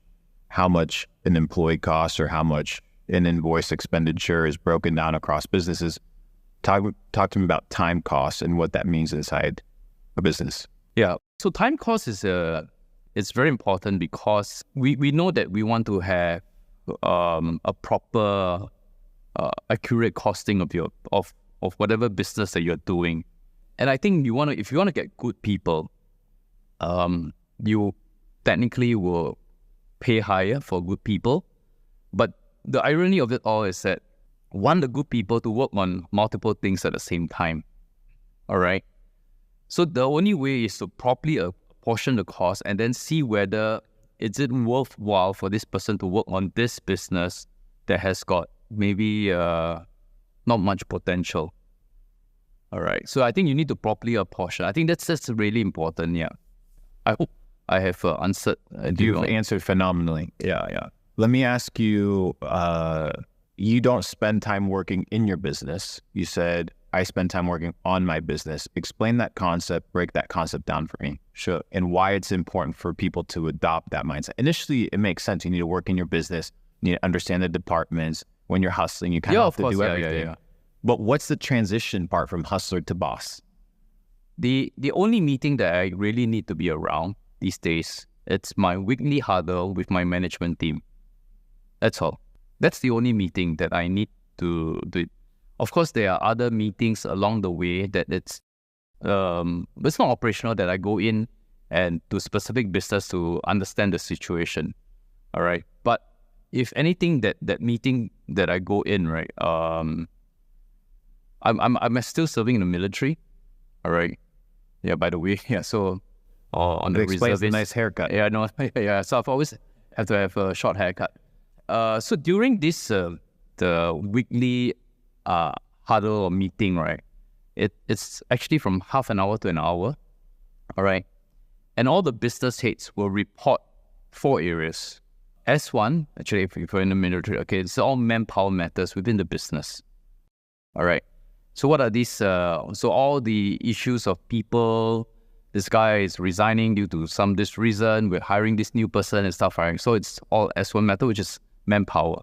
Speaker 1: how much an employee costs or how much an invoice expenditure is broken down across businesses? Talk to me about time costs and what that means inside a business.
Speaker 2: Yeah. So time cost is it's very important because we know that we want to have a proper, accurate costing of whatever business that you're doing. And I think if you want to get good people, you technically will pay higher for good people. But the irony of it all is that want the good people to work on multiple things at the same time. All right. So the only way is to properly apportion the cost and then see whether is it worthwhile for this person to work on this business that has got maybe not much potential. All right. So I think you need to properly apportion. I think that's really important. Yeah. I hope I have answered.
Speaker 1: You've answered phenomenally.
Speaker 2: Yeah.
Speaker 1: Let me ask you, you don't spend time working in your business. You said, I spend time working on my business. Explain that concept, break that concept down for me.
Speaker 2: Sure.
Speaker 1: And why it's important for people to adopt that mindset. Initially, it makes sense. You need to work in your business. You need to understand the departments. When you're hustling, you kind of have to do everything. Yeah. But what's the transition part from hustler to boss?
Speaker 2: The only meeting that I really need to be around these days, it's my weekly huddle with my management team. That's all. That's the only meeting that I need to do. Of course, there are other meetings along the way that it's not operational, that I go in and to specific business to understand the situation. All right. But if anything, that meeting that I go in, right, I'm still serving in the military. All right. Yeah, by the way. Yeah. So on the reservist.
Speaker 1: A nice haircut.
Speaker 2: Yeah, no. Yeah. So I've always have to have a short haircut. So during this the weekly huddle or meeting, right? It's actually from half an hour to an hour. All right. And all the business heads will report 4 areas. S1, actually, if you're in the military, okay, it's all manpower matters within the business. All right. So what are these? So all the issues of people, this guy is resigning due to this reason, we're hiring this new person and stuff, right? So it's all S1 matter, which is manpower.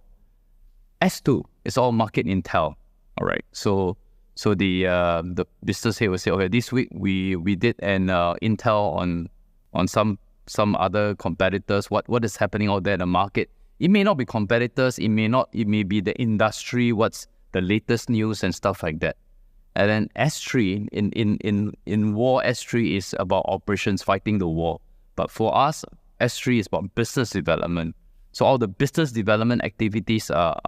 Speaker 2: S2 is all market intel. All right. So the business head will say, okay, this week we did an intel on some other competitors, what is happening out there in the market. It may not be competitors. It may be the industry. What's the latest news and stuff like that. And then S3 in war, S3 is about operations, fighting the war. But for us, S3 is about business development. So all the business development activities are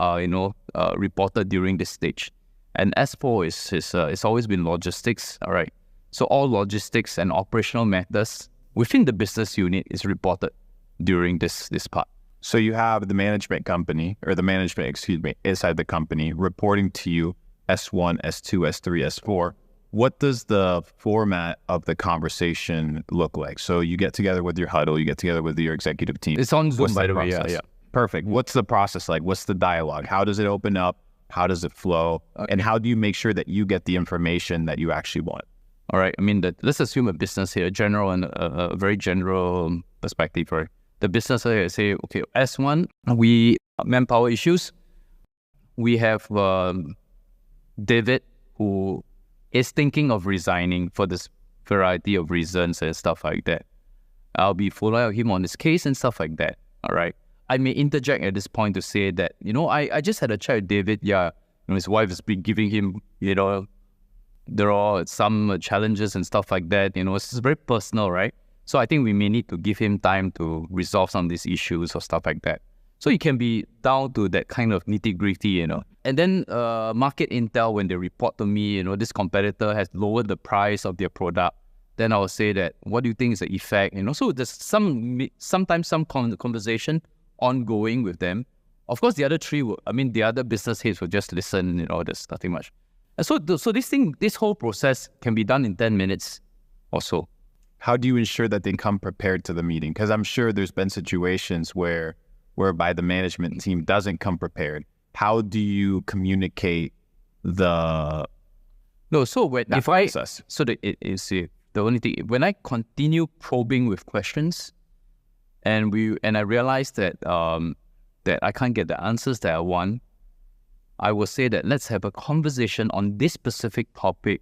Speaker 2: reported during this stage. And S4 is always been logistics. All right. So all logistics and operational matters within the business unit is reported during this part.
Speaker 1: So you have the management, inside the company reporting to you S1, S2, S3, S4. What does the format of the conversation look like? So you get together with your huddle, you get together with your executive team.
Speaker 2: It's on Zoom,
Speaker 1: What's
Speaker 2: by the
Speaker 1: the
Speaker 2: way.
Speaker 1: process?
Speaker 2: Yeah.
Speaker 1: Perfect. What's the process like? What's the dialogue? How does it open up? How does it flow?
Speaker 2: Okay.
Speaker 1: And how do you make sure that you get the information that you actually want?
Speaker 2: All right. I mean, let's assume a business here, a very general perspective, right? The business here say, okay, S1, we manpower issues. We have David, who is thinking of resigning for this variety of reasons and stuff like that. I'll be following him on this case and stuff like that. All right. I may interject at this point to say that, I just had a chat with David. Yeah, his wife has been giving him, there are some challenges and stuff like that. It's very personal, right? So I think we may need to give him time to resolve some of these issues or stuff like that. So it can be down to that kind of nitty-gritty, And then market intel, when they report to me, this competitor has lowered the price of their product, then I will say that, what do you think is the effect? So there's sometimes some conversation ongoing with them. Of course, the other business heads will just listen, there's nothing much. And so this whole process can be done in 10 minutes or so.
Speaker 1: How do you ensure that they come prepared to the meeting? Because I'm sure there's been situations whereby the management team doesn't come prepared. How do you communicate the process?
Speaker 2: The only thing, when I continue probing with questions, and I realize that that I can't get the answers that I want, I will say that let's have a conversation on this specific topic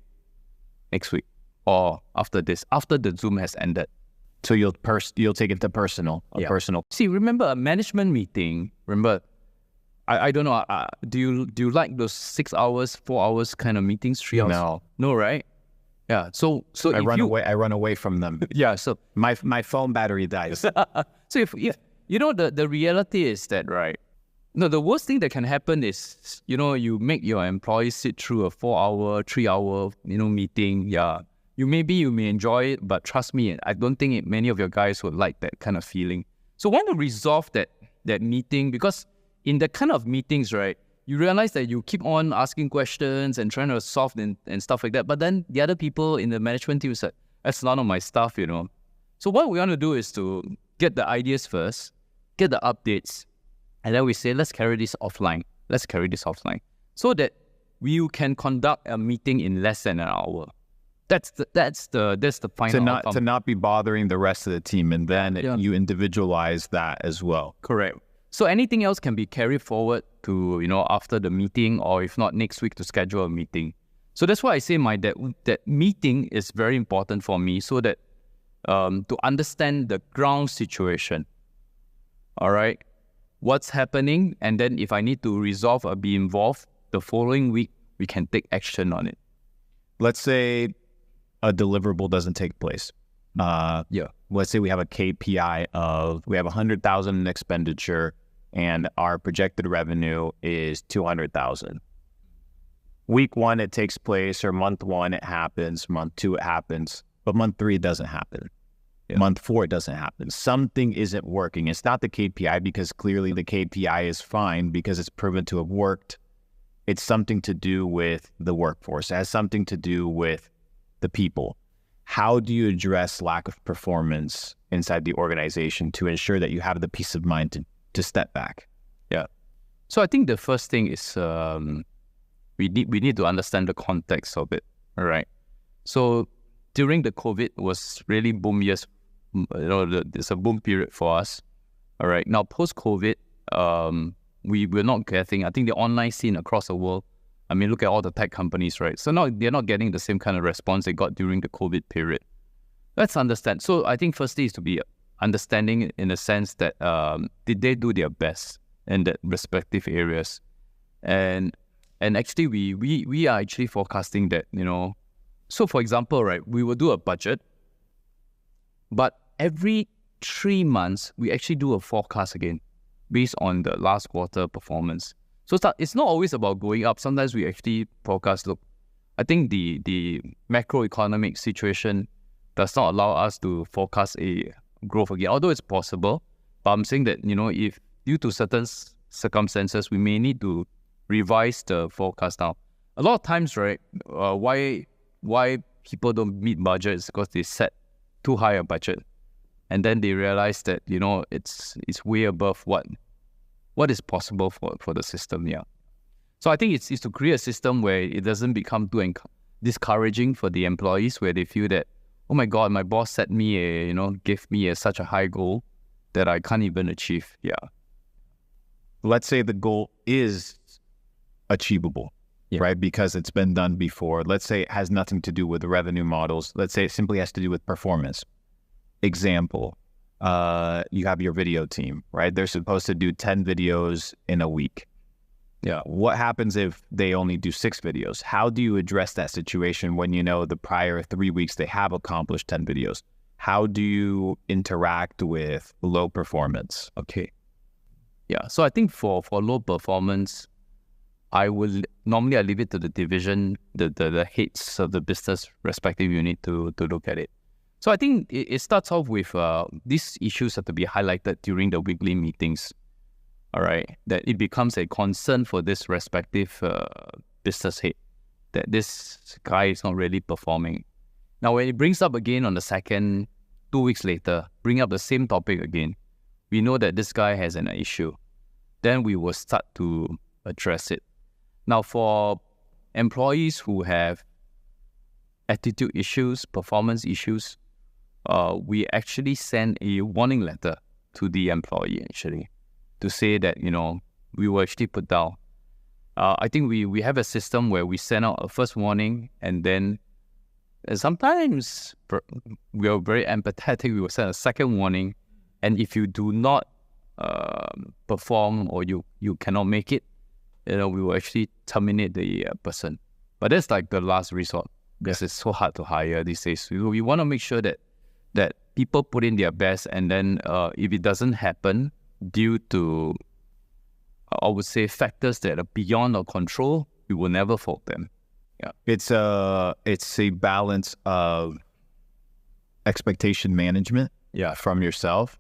Speaker 2: next week or after the Zoom has ended.
Speaker 1: So you'll take it to personal.
Speaker 2: See, remember a management meeting. I don't know. Do you like those 6 hours, 4 hours kind of meetings? 3 hours? No, right? Yeah. So
Speaker 1: I run away from them.
Speaker 2: Yeah. So
Speaker 1: my phone battery dies.
Speaker 2: So if the reality is that, right? No, the worst thing that can happen is you make your employees sit through a 4-hour, 3-hour meeting. Yeah. You may enjoy it, but trust me, I don't think many of your guys would like that kind of feeling. So want to resolve that meeting, because in that kind of meetings, right, you realize that you keep on asking questions and trying to solve and stuff like that. But then the other people in the management team said, that's none of my stuff, So what we want to do is to get the ideas first, get the updates, and then we say, let's carry this offline. So that we can conduct a meeting in less than an hour. That's the final outcome.
Speaker 1: To not be bothering the rest of the team, and then you individualize that as well.
Speaker 2: Correct. So anything else can be carried forward to after the meeting, or if not next week, to schedule a meeting. So that's why I say that meeting is very important for me, so that to understand the ground situation. All right, what's happening, and then if I need to resolve or be involved, the following week we can take action on it.
Speaker 1: Let's say a deliverable doesn't take place. Let's say we have a KPI of, we have 100,000 in expenditure and our projected revenue is 200,000. Week 1 it takes place, or month 1 it happens, month 2 it happens, but month 3 it doesn't happen. Month 4 it doesn't happen. Something isn't working. It's not the KPI, because clearly the KPI is fine because it's proven to have worked. It's something to do with the workforce. It has something to do with the people. How do you address lack of performance inside the organization to ensure that you have the peace of mind to step back?
Speaker 2: Yeah. So I think the first thing is we need to understand the context of it. All right. So during the COVID was really boom years. It's a boom period for us. All right. Now post COVID, we were not getting. I think the online scene across the world. I mean, look at all the tech companies, right? So now they're not getting the same kind of response they got during the COVID period. Let's understand. So I think firstly is to be understanding in the sense that did they do their best in that respective areas, and actually we are actually forecasting that, you know. So for example, right, we will do a budget, but every 3 months we actually do a forecast again based on the last quarter performance. So it's not always about going up. Sometimes we actually forecast, look, I think the macroeconomic situation does not allow us to forecast a growth again, although it's possible. But I'm saying that, you know, if due to certain circumstances, we may need to revise the forecast now. A lot of times, right, why people don't meet budget is because they set too high a budget, and then they realize that, you know, it's way above what is possible for the system. Yeah. So I think it's to create a system where it doesn't become too discouraging for the employees, where they feel that, oh my God, my boss set me gave me such a high goal that I can't even achieve. Yeah.
Speaker 1: Let's say the goal is achievable, right? Because it's been done before. Let's say it has nothing to do with the revenue models. Let's say it simply has to do with performance. Example, you have your video team, right? They're supposed to do 10 videos in a week. Yeah. What happens if they only do 6 videos? How do you address that situation when you know the prior 3 weeks they have accomplished 10 videos? How do you interact with low performance?
Speaker 2: Okay. Yeah. So I think for low performance, I will normally leave it to the division, the heads of the business respective unit to look at it. So I think it starts off with these issues have to be highlighted during the weekly meetings. All right, that it becomes a concern for this respective business head that this guy is not really performing. Now, when it brings up again on the second, 2 weeks later, bring up the same topic again, we know that this guy has an issue. Then we will start to address it. Now, for employees who have attitude issues, performance issues, we actually send a warning letter to the employee, actually, to say that, you know, we will actually put down. I think we have a system where we send out a first warning, and then sometimes we are very empathetic. We will send a second warning, and if you do not perform or you cannot make it, you know, we will actually terminate the person. But that's like the last resort, because it's so hard to hire these days. We want to make sure that people put in their best, and then if it doesn't happen due to, I would say, factors that are beyond our control, we will never fault them. Yeah,
Speaker 1: it's a balance of expectation management. Yeah, from yourself.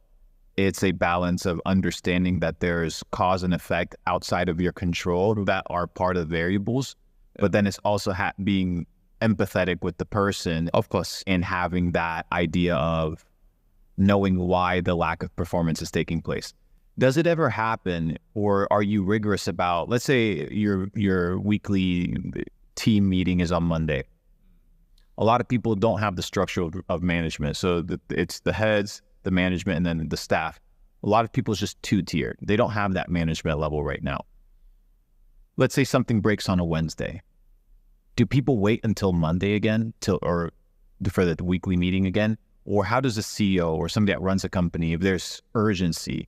Speaker 1: It's a balance of understanding that there's cause and effect outside of your control that are part of variables, but then it's also being empathetic with the person,
Speaker 2: of course,
Speaker 1: and having that idea of knowing why the lack of performance is taking place. Does it ever happen, or are you rigorous about, let's say your weekly team meeting is on Monday. A lot of people don't have the structure of management. So it's the heads, the management, and then the staff. A lot of people is just two-tiered. They don't have that management level right now. Let's say something breaks on a Wednesday. Do people wait until Monday again or for the weekly meeting again? Or how does a CEO or somebody that runs a company, if there's urgency,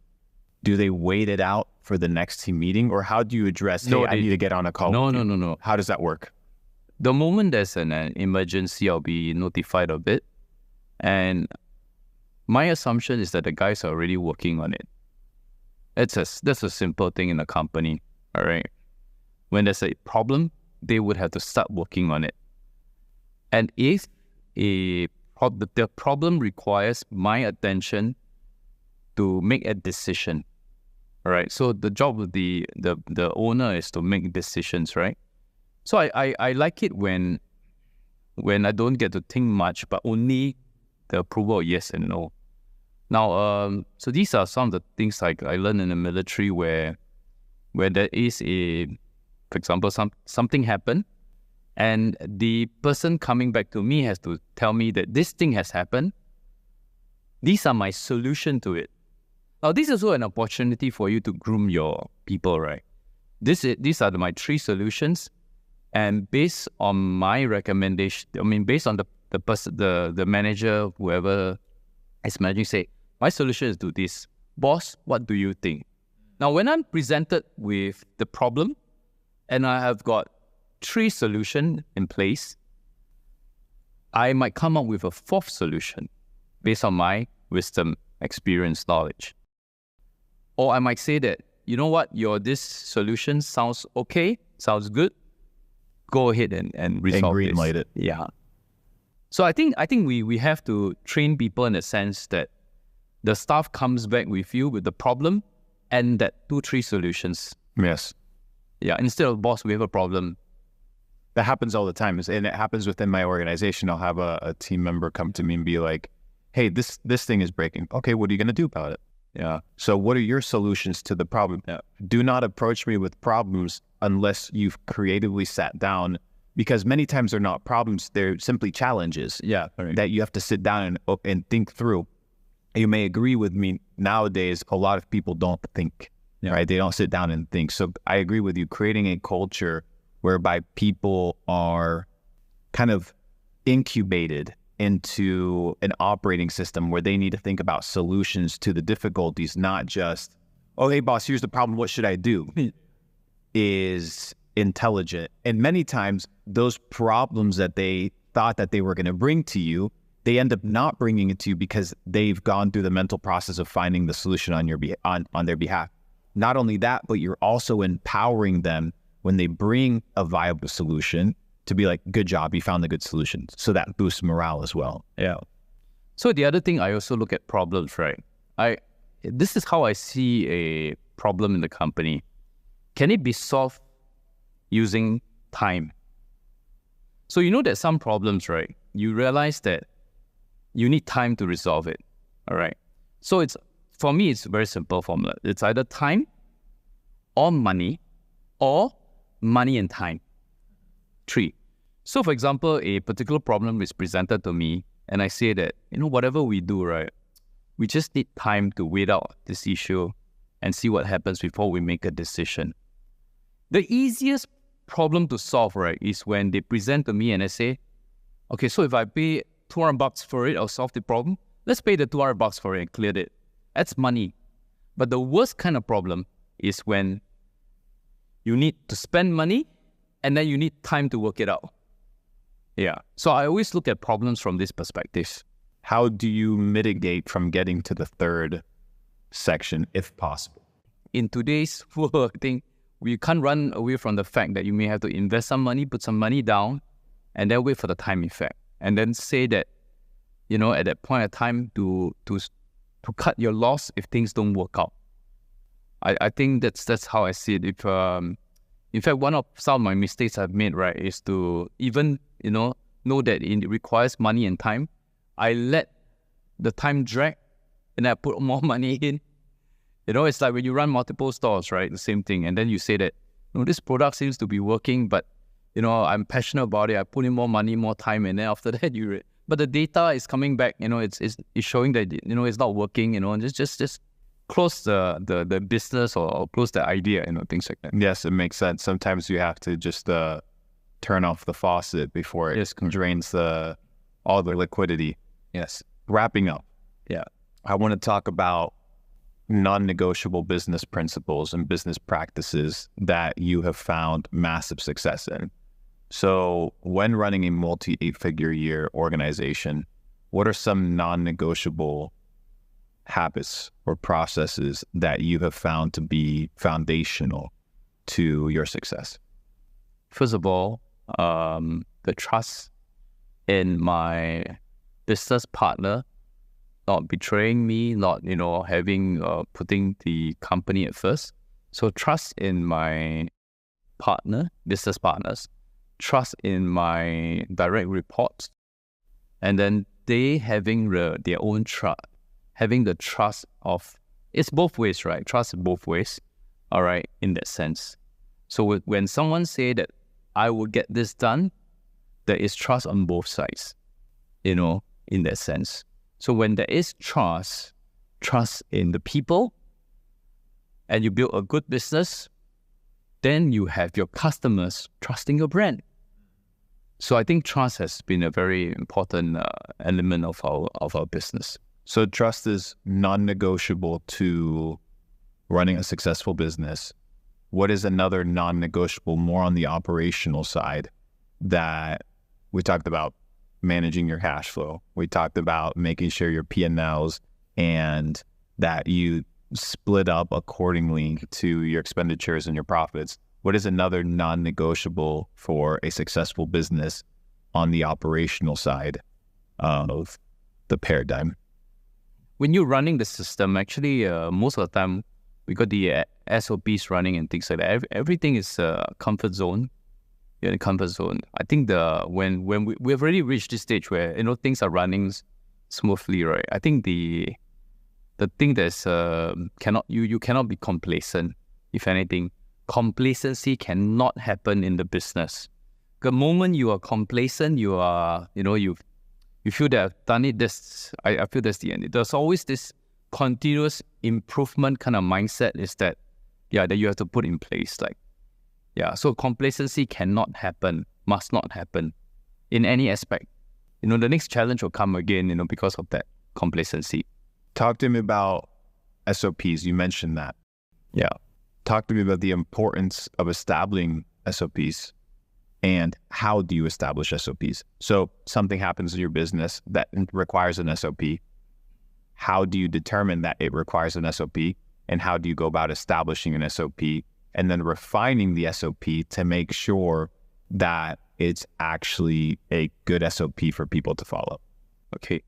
Speaker 1: do they wait it out for the next team meeting? Or how do you address, I need to get on a call?
Speaker 2: No.
Speaker 1: How does that work?
Speaker 2: The moment there's an emergency, I'll be notified of it. And my assumption is that the guys are already working on it. That's a simple thing in a company, all right? When there's a problem, they would have to start working on it. And if the problem requires my attention to make a decision, all right? So the job of the owner is to make decisions, right? So I like it when I don't get to think much, but only the approval of yes and no. Now, so these are some of the things like I learned in the military where there is for example, something happened, and the person coming back to me has to tell me that this thing has happened. These are my solution to it. Now, this is also an opportunity for you to groom your people, right? These are my 3 solutions, and based on my recommendation, based on the person, the manager, whoever is managing, say, my solution is do this. Boss, what do you think? Now, when I'm presented with the problem and I have got 3 solutions in place, I might come up with a 4th solution based on my wisdom, experience, knowledge. Or I might say that, you know what, this solution sounds okay, sounds good. Go ahead and resolve
Speaker 1: green light it.
Speaker 2: Yeah. So I think we have to train people in the sense that the staff comes back with you with the problem and that 2-3 solutions.
Speaker 1: Yes.
Speaker 2: Yeah. Instead of boss, we have a problem.
Speaker 1: That happens all the time, and it happens within my organization. I'll have a team member come to me and be like, "Hey, this thing is breaking. Okay, what are you going to do about it?" Yeah. So what are your solutions to the problem? Yeah. Do not approach me with problems unless you've creatively sat down, because many times they're not problems. They're simply challenges that you have to sit down and think through. You may agree with me, nowadays, a lot of people don't think, right? They don't sit down and think. So I agree with you, creating a culture whereby people are kind of incubated into an operating system where they need to think about solutions to the difficulties, not just, oh, hey, boss, here's the problem, what should I do? Is intelligent. And many times, those problems that they thought that they were going to bring to you, they end up not bringing it to you because they've gone through the mental process of finding the solution on their behalf. Not only that, but you're also empowering them when they bring a viable solution to be like, good job, you found the good solution. So that boosts morale as well.
Speaker 2: Yeah. So the other thing, I also look at problems, right? This is how I see a problem in the company. Can it be solved using time? So you know that some problems, right? You realize that you need time to resolve it. All right. So for me, it's a very simple formula. It's either time or money, or money and time. 3. So for example, a particular problem is presented to me and I say that, whatever we do, right, we just need time to wait out this issue and see what happens before we make a decision. The easiest problem to solve, right, is when they present to me and I say, okay, so if I pay $200 for it, I'll solve the problem. Let's pay the $200 for it and clear it. That's money. But the worst kind of problem is when you need to spend money and then you need time to work it out. Yeah. So I always look at problems from this perspective.
Speaker 1: How do you mitigate from getting to the 3rd section, if possible?
Speaker 2: In today's world, I think we can't run away from the fact that you may have to invest some money, put some money down, and then wait for the time effect. And then say that, at that point of time to cut your loss if things don't work out. I think that's how I see it. If in fact, one of some of my mistakes I've made, right, is to even, know that it requires money and time. I let the time drag and I put more money in. It's like when you run multiple stores, right? The same thing. And then you say that, this product seems to be working, but, I'm passionate about it. I put in more money, more time. And then after that, but the data is coming back, it's showing that, it's not working, just close the business or close the idea, things like that.
Speaker 1: Yes, it makes sense. Sometimes you have to just turn off the faucet before it drains all the liquidity.
Speaker 2: Yes.
Speaker 1: Wrapping up.
Speaker 2: Yeah.
Speaker 1: I want to talk about non-negotiable business principles and business practices that you have found massive success in. So when running a multi-8-figure year organization, what are some non-negotiable habits or processes that you have found to be foundational to your success?
Speaker 2: First of all, the trust in my business partner, not betraying me, not, putting the company at first. So trust in my business partners, trust in my direct reports, and then they having their own trust, having the trust of, it's both ways, right? Trust both ways, all right, in that sense. So when someone say that I will get this done, there is trust on both sides, in that sense. So when there is trust in the people, and you build a good business, then you have your customers trusting your brand. So I think trust has been a very important element of our business.
Speaker 1: So trust is non-negotiable to running a successful business. What is another non-negotiable more on the operational side that we talked about? Managing your cash flow. We talked about making sure your P&Ls and that you split up accordingly to your expenditures and your profits. What is another non-negotiable for a successful business on the operational side of the paradigm?
Speaker 2: When you're running the system, actually, most of the time, we got the SOPs running and things like that. Everything is comfort zone. You're in a comfort zone. I think when we've already reached this stage where things are running smoothly, right? I think the thing that's you cannot be complacent. If anything, complacency cannot happen in the business. The moment you are complacent, you are you feel that I've done it. I feel that's the end. There's always this continuous improvement kind of mindset is that you have to put in place. So complacency cannot happen, must not happen in any aspect. The next challenge will come again, because of that complacency.
Speaker 1: Talk to me about SOPs. You mentioned that.
Speaker 2: Yeah.
Speaker 1: Talk to me about the importance of establishing SOPs and how do you establish SOPs? So something happens in your business that requires an SOP. How do you determine that it requires an SOP? And how do you go about establishing an SOP and then refining the SOP to make sure that it's actually a good SOP for people to follow?
Speaker 2: Okay.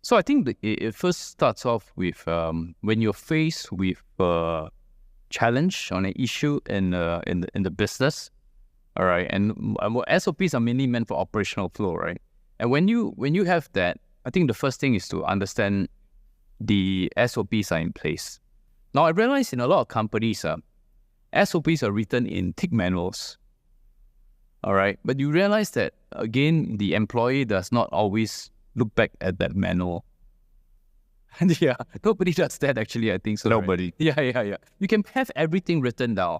Speaker 2: So I think it first starts off with when you're faced with a challenge on an issue in the business, all right? And SOPs are mainly meant for operational flow, right? And when you have that, I think the first thing is to understand the SOPs are in place. Now, I realize in a lot of companies, SOPs are written in thick manuals, all right? But you realize that, again, the employee does not always look back at that manual. And nobody does that actually, I think so.
Speaker 1: Nobody.
Speaker 2: Right? Yeah. You can have everything written down.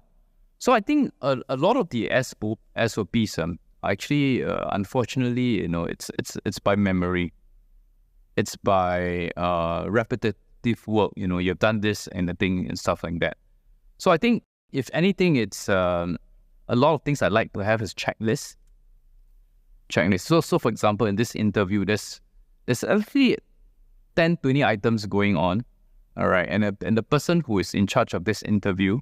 Speaker 2: So I think a lot of the SOPs actually, unfortunately, it's by memory. It's by repetitive work. You've done this and the thing and stuff like that. So I think if anything, it's a lot of things I like to have is checklist. So for example, in this interview, there's actually 10, 20 items going on, all right, and the person who is in charge of this interview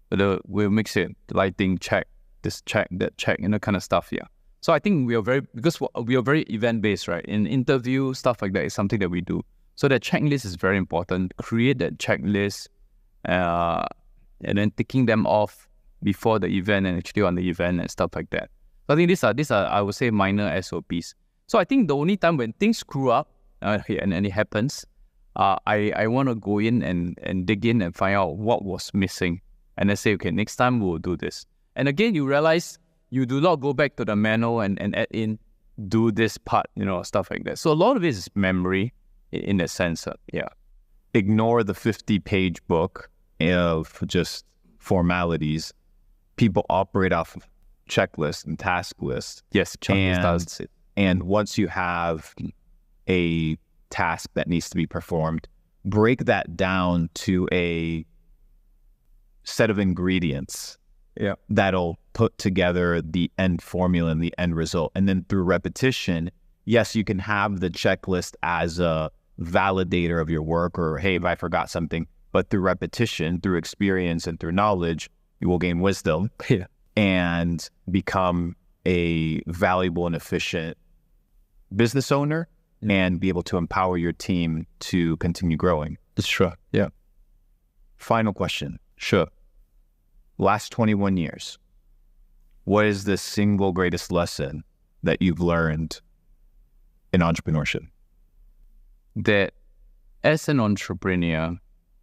Speaker 2: will mix it, lighting check, this check, that check, kind of stuff. Yeah. So I think we are very event based, right? In interview stuff like that is something that we do. So that checklist is very important. Create that checklist, and then ticking them off before the event and actually on the event and stuff like that. So I think these are I would say minor SOPs. So I think the only time when things screw up and it happens, I want to go in and dig in and find out what was missing, and then say, okay, next time we'll do this. And again, you realize you do not go back to the manual and add in, do this part, stuff like that. So a lot of it is memory in that sense.
Speaker 1: Ignore the 50-page book of just formalities. People operate off of checklists and task lists.
Speaker 2: Yes, checklist does it.
Speaker 1: And once you have a task that needs to be performed, break that down to a set of ingredients that'll put together the end formula and the end result. And then through repetition, yes, you can have the checklist as a validator of your work, or, hey, if I forgot something, but through repetition, through experience, and through knowledge, you will gain wisdom and become a valuable and efficient business owner and be able to empower your team to continue growing.
Speaker 2: That's true. Yeah.
Speaker 1: Final question. Sure. Last 21 years, what is the single greatest lesson that you've learned in entrepreneurship?
Speaker 2: That as an entrepreneur,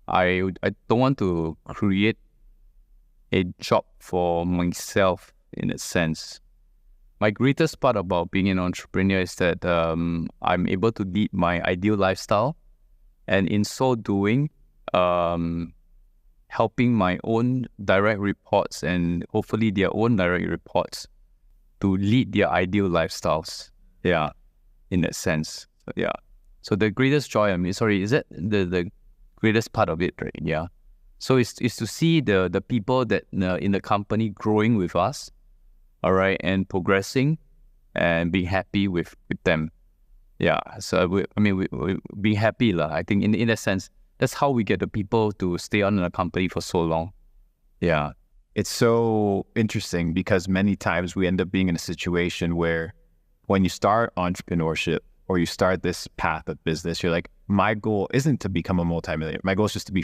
Speaker 2: I don't want to create a job for myself in a sense. My greatest part about being an entrepreneur is that I'm able to lead my ideal lifestyle, and in so doing, helping my own direct reports and hopefully their own direct reports to lead their ideal lifestyles. Yeah, in that sense. Yeah. So the greatest joy, is that the greatest part of it, right? Yeah. So it's to see the people that in the company growing with us, all right, and progressing and being happy with them. Yeah. So we be happy lah. I think in that sense, that's how we get the people to stay on in the company for so long. Yeah.
Speaker 1: It's so interesting because many times we end up being in a situation where when you start entrepreneurship or you start this path of business, you're like, my goal isn't to become a multimillionaire. My goal is just to be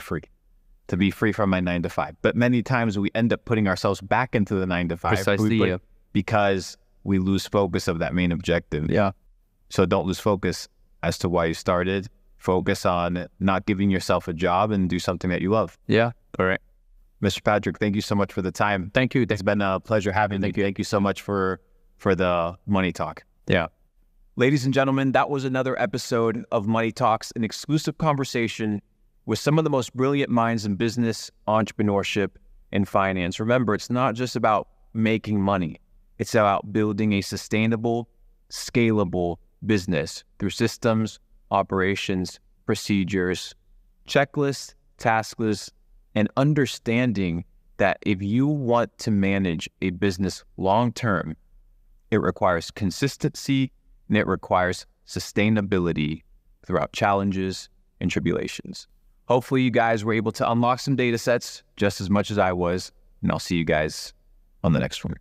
Speaker 1: free from my 9 to 5. But many times we end up putting ourselves back into the 9 to 5
Speaker 2: Precisely,
Speaker 1: because we lose focus of that main objective.
Speaker 2: Yeah.
Speaker 1: So don't lose focus as to why you started. Focus on not giving yourself a job and do something that you love.
Speaker 2: Yeah, correct.
Speaker 1: Mr. Patrick, thank you so much for the time.
Speaker 2: Thank you.
Speaker 1: It's been a pleasure having you. Thank you so much for the Money Talk.
Speaker 2: Yeah.
Speaker 1: Ladies and gentlemen, that was another episode of Money Talks, an exclusive conversation with some of the most brilliant minds in business, entrepreneurship, and finance. Remember, it's not just about making money. It's about building a sustainable, scalable business through systems, operations, procedures, checklists, task lists, and understanding that if you want to manage a business long-term, it requires consistency and it requires sustainability throughout challenges and tribulations. Hopefully you guys were able to unlock some data sets just as much as I was, and I'll see you guys on the next one.